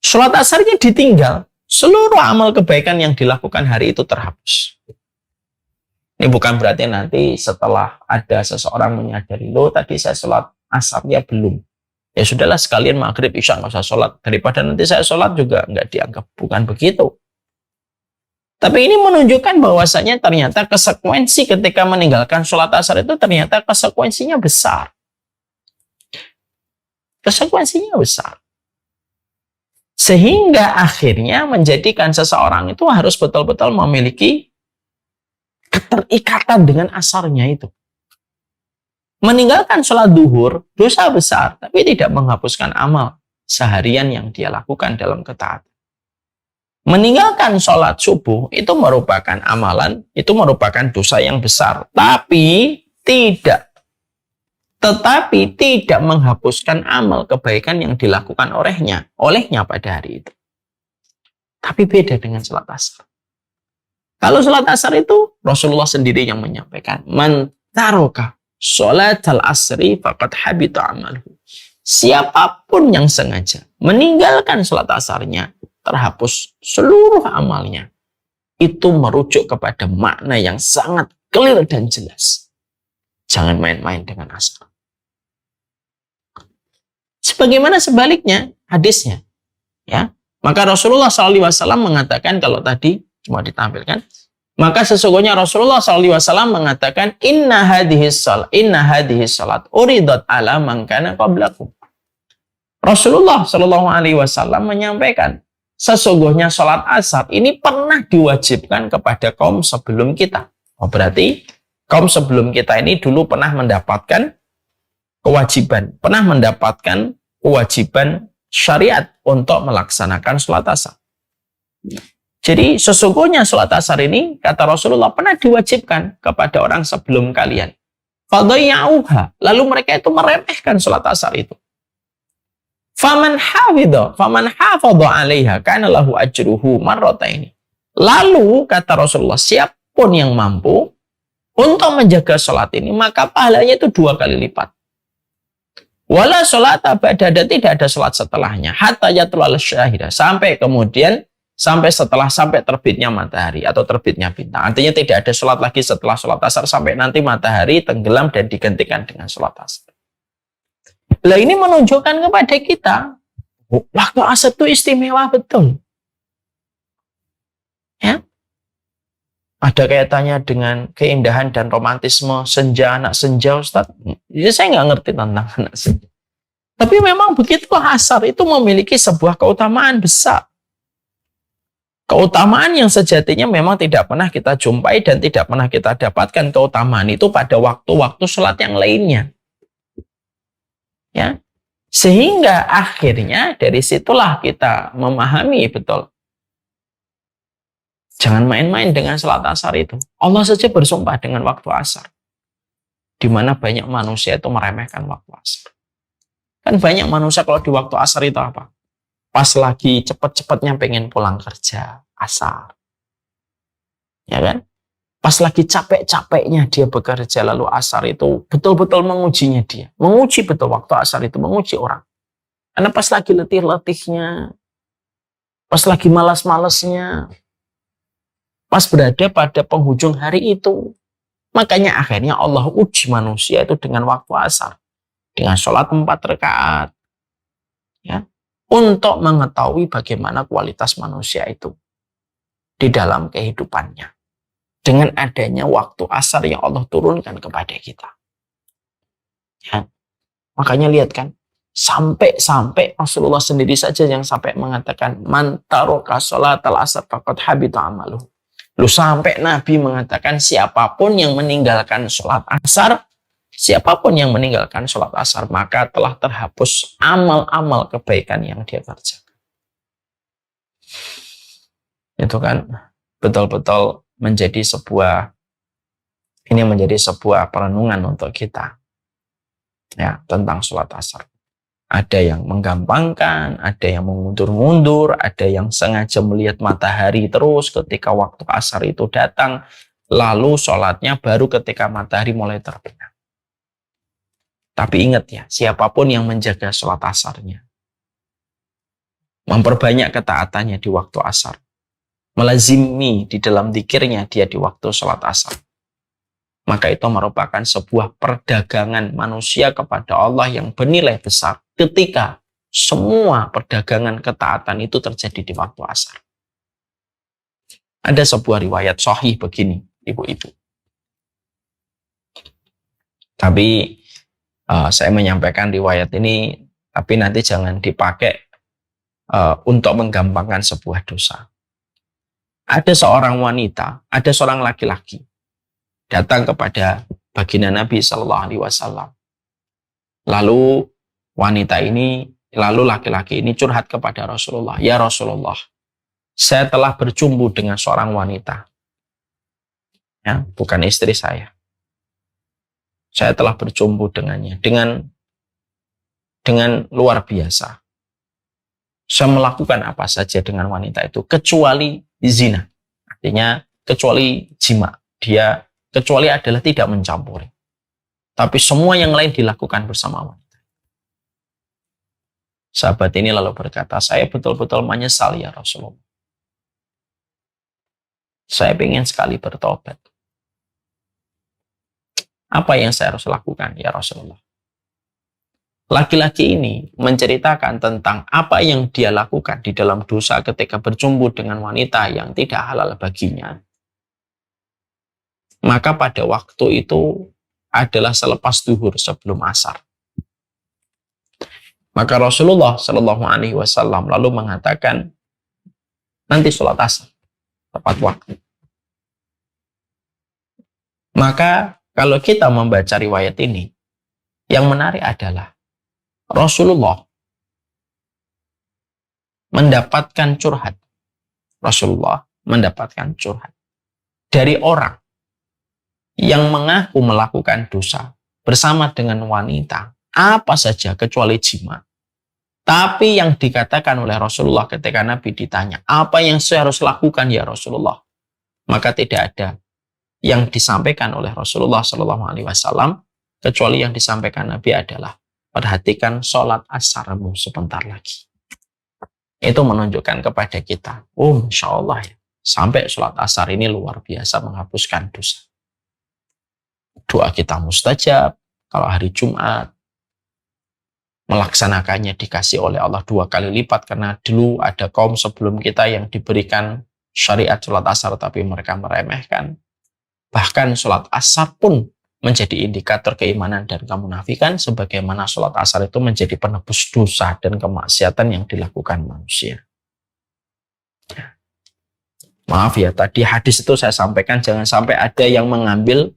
Sholat asarnya ditinggal, seluruh amal kebaikan yang dilakukan hari itu terhapus. Ini bukan berarti nanti setelah ada seseorang menyadari, loh tadi saya sholat asarnya belum. Ya sudahlah sekalian maghrib isya nggak usah sholat. Daripada nanti saya sholat juga nggak dianggap. Bukan begitu. Tapi ini menunjukkan bahwasanya ternyata konsekuensi ketika meninggalkan sholat asar itu ternyata konsekuensinya besar. Konsekuensinya besar. Sehingga akhirnya menjadikan seseorang itu harus betul-betul memiliki keterikatan dengan asarnya itu. Meninggalkan sholat duhur, dosa besar, tapi tidak menghapuskan amal seharian yang dia lakukan dalam ketaatan. Meninggalkan sholat subuh itu merupakan amalan, itu merupakan dosa yang besar, tapi tidak menghapuskan amal kebaikan yang dilakukan olehnya pada hari itu. Tapi beda dengan sholat asar. Kalau sholat asar itu Rasulullah sendiri yang menyampaikan, "Man taraka sholatal asri faqad habita amaluhu. Siapapun yang sengaja meninggalkan sholat asarnya, terhapus seluruh amalnya. Itu merujuk kepada makna yang sangat clear dan jelas. Jangan main-main dengan asar. Sebagaimana sebaliknya hadisnya, ya. Maka Rasulullah SAW mengatakan, kalau tadi cuma ditampilkan, maka sesungguhnya Rasulullah SAW mengatakan, inna hadhis salat uridat ala man kana qablakum. Rasulullah SAW menyampaikan, sesungguhnya sholat asar ini pernah diwajibkan kepada kaum sebelum kita. Oh, berarti kaum sebelum kita ini dulu pernah mendapatkan kewajiban syariat untuk melaksanakan sholat asar. Jadi sesungguhnya sholat asar ini, kata Rasulullah, pernah diwajibkan kepada orang sebelum kalian. Fadayya'uha, lalu mereka itu meremehkan sholat asar itu. Faman hafidha 'alaiha kana lahu ajruhu marrataini. Lalu kata Rasulullah, siapapun yang mampu untuk menjaga sholat ini, maka pahalanya itu 2 kali lipat. Wala sholata ba'da, tidak ada sholat setelahnya. Hatta yatlul syahida, sampai terbitnya matahari atau terbitnya bintang. Artinya tidak ada sholat lagi setelah sholat asar sampai nanti matahari tenggelam dan digantikan dengan sholat asar. Lah ini menunjukkan kepada kita, waktu asar itu istimewa betul. Ya. Ada kaitannya dengan keindahan dan romantisme senja, anak senja, Ustaz. Ya, saya nggak ngerti tentang anak senja. Tapi memang begitulah, asar itu memiliki sebuah keutamaan besar. Keutamaan yang sejatinya memang tidak pernah kita jumpai dan tidak pernah kita dapatkan keutamaan itu pada waktu-waktu sholat yang lainnya. Ya. Sehingga akhirnya dari situlah kita memahami betul. Jangan main-main dengan sholat asar itu. Allah saja bersumpah dengan waktu asar. Di mana banyak manusia itu meremehkan waktu asar. Kan banyak manusia kalau di waktu asar itu apa? Pas lagi cepet-cepetnya pengen pulang kerja, asar. Ya kan? Pas lagi capek-capeknya dia bekerja, lalu asar itu betul-betul mengujinya dia. Menguji betul waktu asar itu, menguji orang. Karena pas lagi letih-letihnya, pas lagi malas-malasnya, pas berada pada penghujung hari itu. Makanya akhirnya Allah uji manusia itu dengan waktu asar. Dengan sholat 4 rakaat. Ya. Untuk mengetahui bagaimana kualitas manusia itu di dalam kehidupannya. Dengan adanya waktu asar yang Allah turunkan kepada kita. Ya. Makanya lihat kan, sampai Rasulullah sendiri saja yang sampai mengatakan, man taraka sholatal asar faqad habita amaluhu. Lu sampai Nabi mengatakan, siapapun yang meninggalkan sholat asar, maka telah terhapus amal-amal kebaikan yang dia kerjakan. Itu kan betul-betul menjadi sebuah perenungan untuk kita, ya, tentang sholat asar. Ada yang menggampangkan, ada yang mengundur-mundur, ada yang sengaja melihat matahari terus ketika waktu asar itu datang, lalu sholatnya baru ketika matahari mulai terbenam. Tapi ingat ya, siapapun yang menjaga sholat asarnya, memperbanyak ketaatannya di waktu asar, melazimi di dalam dzikirnya dia di waktu sholat asar, maka itu merupakan sebuah perdagangan manusia kepada Allah yang bernilai besar ketika semua perdagangan ketaatan itu terjadi di waktu asar. Ada sebuah riwayat sahih begini, ibu-ibu. Tapi saya menyampaikan riwayat ini, tapi nanti jangan dipakai untuk menggampangkan sebuah dosa. Ada seorang wanita, ada seorang laki-laki datang kepada baginda Nabi Shallallahu Alaihi Wasallam. Lalu laki-laki ini curhat kepada Rasulullah, ya Rasulullah, saya telah berjumpa dengan seorang wanita, ya, bukan istri saya. Saya telah berjumpa dengannya dengan luar biasa. Saya melakukan apa saja dengan wanita itu kecuali zina, artinya kecuali jima. Dia kecuali adalah tidak mencampuri. tapi semua yang lain dilakukan bersama wanita. Sahabat ini lalu berkata, saya betul-betul menyesal ya Rasulullah. Saya ingin sekali bertobat. Apa yang saya harus lakukan ya Rasulullah? Laki-laki ini menceritakan tentang apa yang dia lakukan di dalam dosa ketika berjumpa dengan wanita yang tidak halal baginya. Maka pada waktu itu adalah selepas zuhur sebelum asar. Maka Rasulullah Shallallahu Alaihi Wasallam lalu mengatakan, nanti sholat asar tepat waktu. Maka kalau kita membaca riwayat ini, yang menarik adalah Rasulullah mendapatkan curhat. Rasulullah mendapatkan curhat dari orang yang mengaku melakukan dosa bersama dengan wanita apa saja kecuali jima. Tapi yang dikatakan oleh Rasulullah ketika Nabi ditanya, apa yang saya harus lakukan ya Rasulullah? Maka tidak ada yang disampaikan oleh Rasulullah Shallallahu Alaihi Wasallam kecuali yang disampaikan Nabi adalah perhatikan sholat asarmu sebentar lagi. Itu menunjukkan kepada kita, oh Masya Allah ya, sampai sholat asar ini luar biasa menghapuskan dosa. Doa kita mustajab, kalau hari Jumat, melaksanakannya dikasih oleh Allah 2 kali lipat, karena dulu ada kaum sebelum kita yang diberikan syariat sholat asar tapi mereka meremehkan. Bahkan sholat asar pun menjadi indikator keimanan dan kemunafikan, sebagaimana sholat asar itu menjadi penebus dosa dan kemaksiatan yang dilakukan manusia. Maaf ya, tadi hadis itu saya sampaikan jangan sampai ada yang mengambil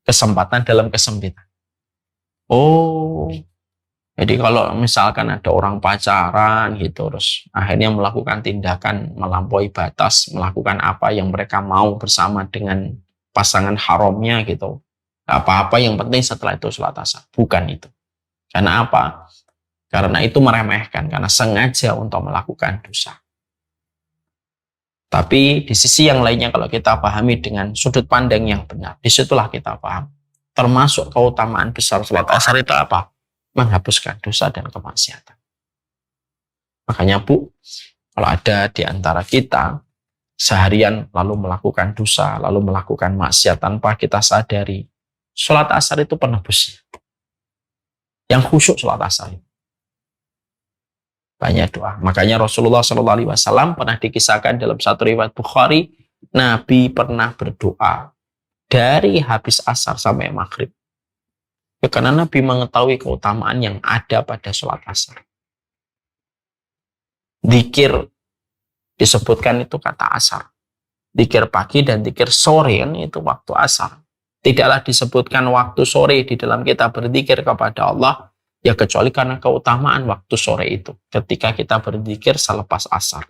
kesempatan dalam kesempitan. Oh, jadi kalau misalkan ada orang pacaran gitu, terus akhirnya melakukan tindakan melampaui batas, melakukan apa yang mereka mau bersama dengan pasangan haramnya gitu, apa-apa, yang penting setelah itu sholat asar. Bukan itu. Karena apa? Karena itu meremehkan, karena sengaja untuk melakukan dosa. Tapi di sisi yang lainnya, kalau kita pahami dengan sudut pandang yang benar, disitulah kita paham. Termasuk keutamaan besar sholat asar itu apa? Menghapuskan dosa dan kemaksiatan. Makanya Bu, kalau ada di antara kita seharian lalu melakukan dosa, lalu melakukan maksiat tanpa kita sadari, sholat asar itu penebusnya. Yang khusyuk sholat asar itu. Banyak doa. Makanya Rasulullah SAW pernah dikisahkan dalam satu riwayat Bukhari, Nabi pernah berdoa dari habis asar sampai maghrib. Ya, karena Nabi mengetahui keutamaan yang ada pada sholat asar. Dzikir disebutkan itu kata asar. Dzikir pagi dan dzikir sore itu waktu asar. Tidaklah disebutkan waktu sore di dalam kita berzikir kepada Allah, ya kecuali karena keutamaan waktu sore itu. Ketika kita berzikir selepas asar.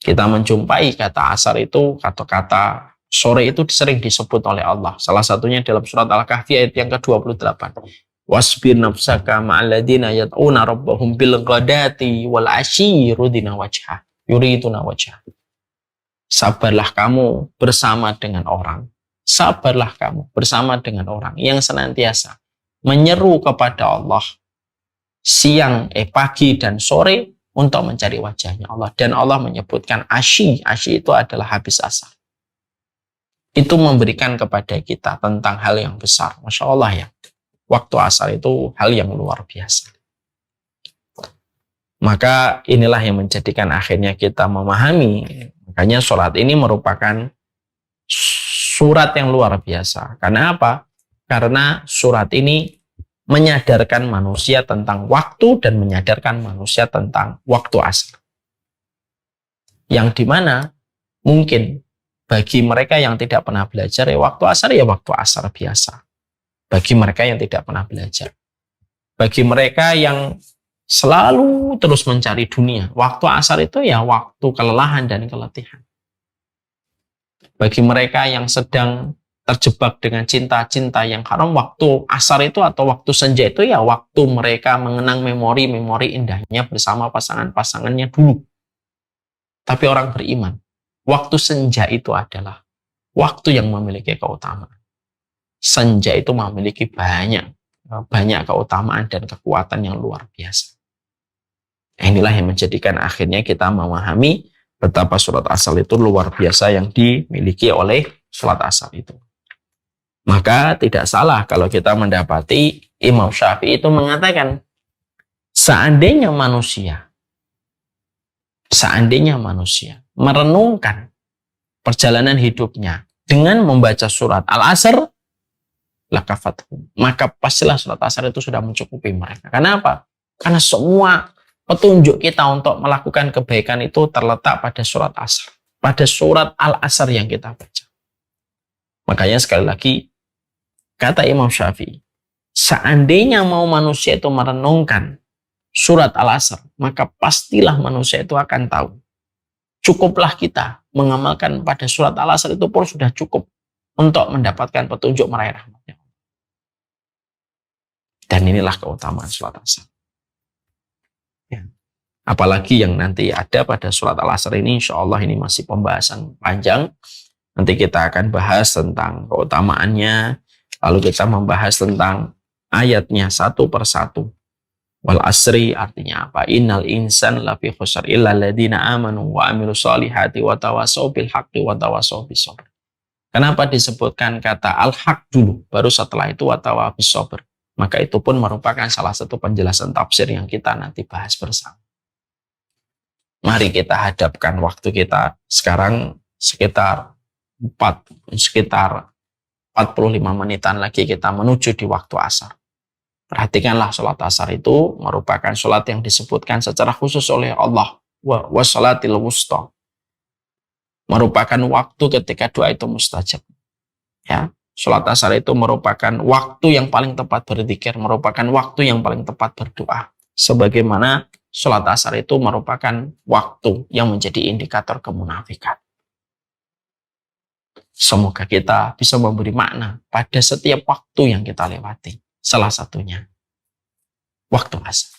Kita menjumpai kata asar itu, kata-kata sore itu sering disebut oleh Allah. Salah satunya dalam surat Al-Kahfi ayat yang ke-28. Wasbir nafsaka ma'alladina yad'una rabbahum bil ghadati wal asyi yuriduna wajhah. Yuriduna wajhah. Sabarlah kamu bersama dengan orang. Sabarlah kamu bersama dengan orang yang senantiasa menyeru kepada Allah siang, pagi dan sore untuk mencari wajahnya Allah. Dan Allah menyebutkan asyi. Asyi itu adalah habis asar. Itu memberikan kepada kita tentang hal yang besar. Masya Allah ya. Waktu asar itu hal yang luar biasa. Maka inilah yang menjadikan akhirnya kita memahami. Makanya sholat ini merupakan surat yang luar biasa. Karena apa? Karena surat ini menyadarkan manusia tentang waktu dan menyadarkan manusia tentang waktu asar. Yang dimana mungkin bagi mereka yang tidak pernah belajar, ya waktu asar biasa. Bagi mereka yang tidak pernah belajar. Bagi mereka yang selalu terus mencari dunia, waktu asar itu ya waktu kelelahan dan keletihan. Bagi mereka yang sedang terjebak dengan cinta-cinta yang haram, waktu asar itu atau waktu senja itu ya waktu mereka mengenang memori-memori indahnya bersama pasangan-pasangannya dulu. Tapi orang beriman, waktu senja itu adalah waktu yang memiliki keutamaan. senja itu memiliki banyak keutamaan dan kekuatan yang luar biasa. Inilah yang menjadikan akhirnya kita memahami betapa sholat asar itu luar biasa yang dimiliki oleh sholat asar itu. Maka tidak salah kalau kita mendapati Imam Syafi'i itu mengatakan, seandainya manusia merenungkan perjalanan hidupnya dengan membaca surat Al-Asr, lakafathum, maka pastilah surat Asar itu sudah mencukupi mereka. Kenapa? Karena semua petunjuk kita untuk melakukan kebaikan itu terletak pada surat Asr, pada surat Al-Asr yang kita baca. Makanya sekali lagi, kata Imam Syafi'i, seandainya mau manusia itu merenungkan surat Al-Asr, maka pastilah manusia itu akan tahu. Cukuplah kita mengamalkan pada surat Al-Asr itu pun sudah cukup untuk mendapatkan petunjuk meraih rahmatnya. Dan inilah keutamaan surat Asar. Ya. Apalagi yang nanti ada pada surat Al-Asr ini, insya Allah ini masih pembahasan panjang. Nanti kita akan bahas tentang keutamaannya, lalu kita membahas tentang ayatnya satu persatu. Wal asri artinya apa? Innal insan lafi khusr illa alladziina amanu wa amilus solihati wa tawassaw bil haqqi wa tawassaw bis sabr. Kenapa disebutkan kata al-haq dulu, baru setelah itu wa tawassaw bis sabr? Maka itu pun merupakan salah satu penjelasan tafsir yang kita nanti bahas bersama. Mari kita hadapkan waktu kita sekarang sekitar 45 menitan lagi kita menuju di waktu asar. Perhatikanlah sholat asar itu merupakan sholat yang disebutkan secara khusus oleh Allah. Wa sholatil wusta. Merupakan waktu ketika doa itu mustajab. Ya, sholat asar itu merupakan waktu yang paling tepat berzikir, merupakan waktu yang paling tepat berdoa. Sebagaimana sholat asar itu merupakan waktu yang menjadi indikator kemunafikan. Semoga kita bisa memberi makna pada setiap waktu yang kita lewati. Salah satunya waktu asar.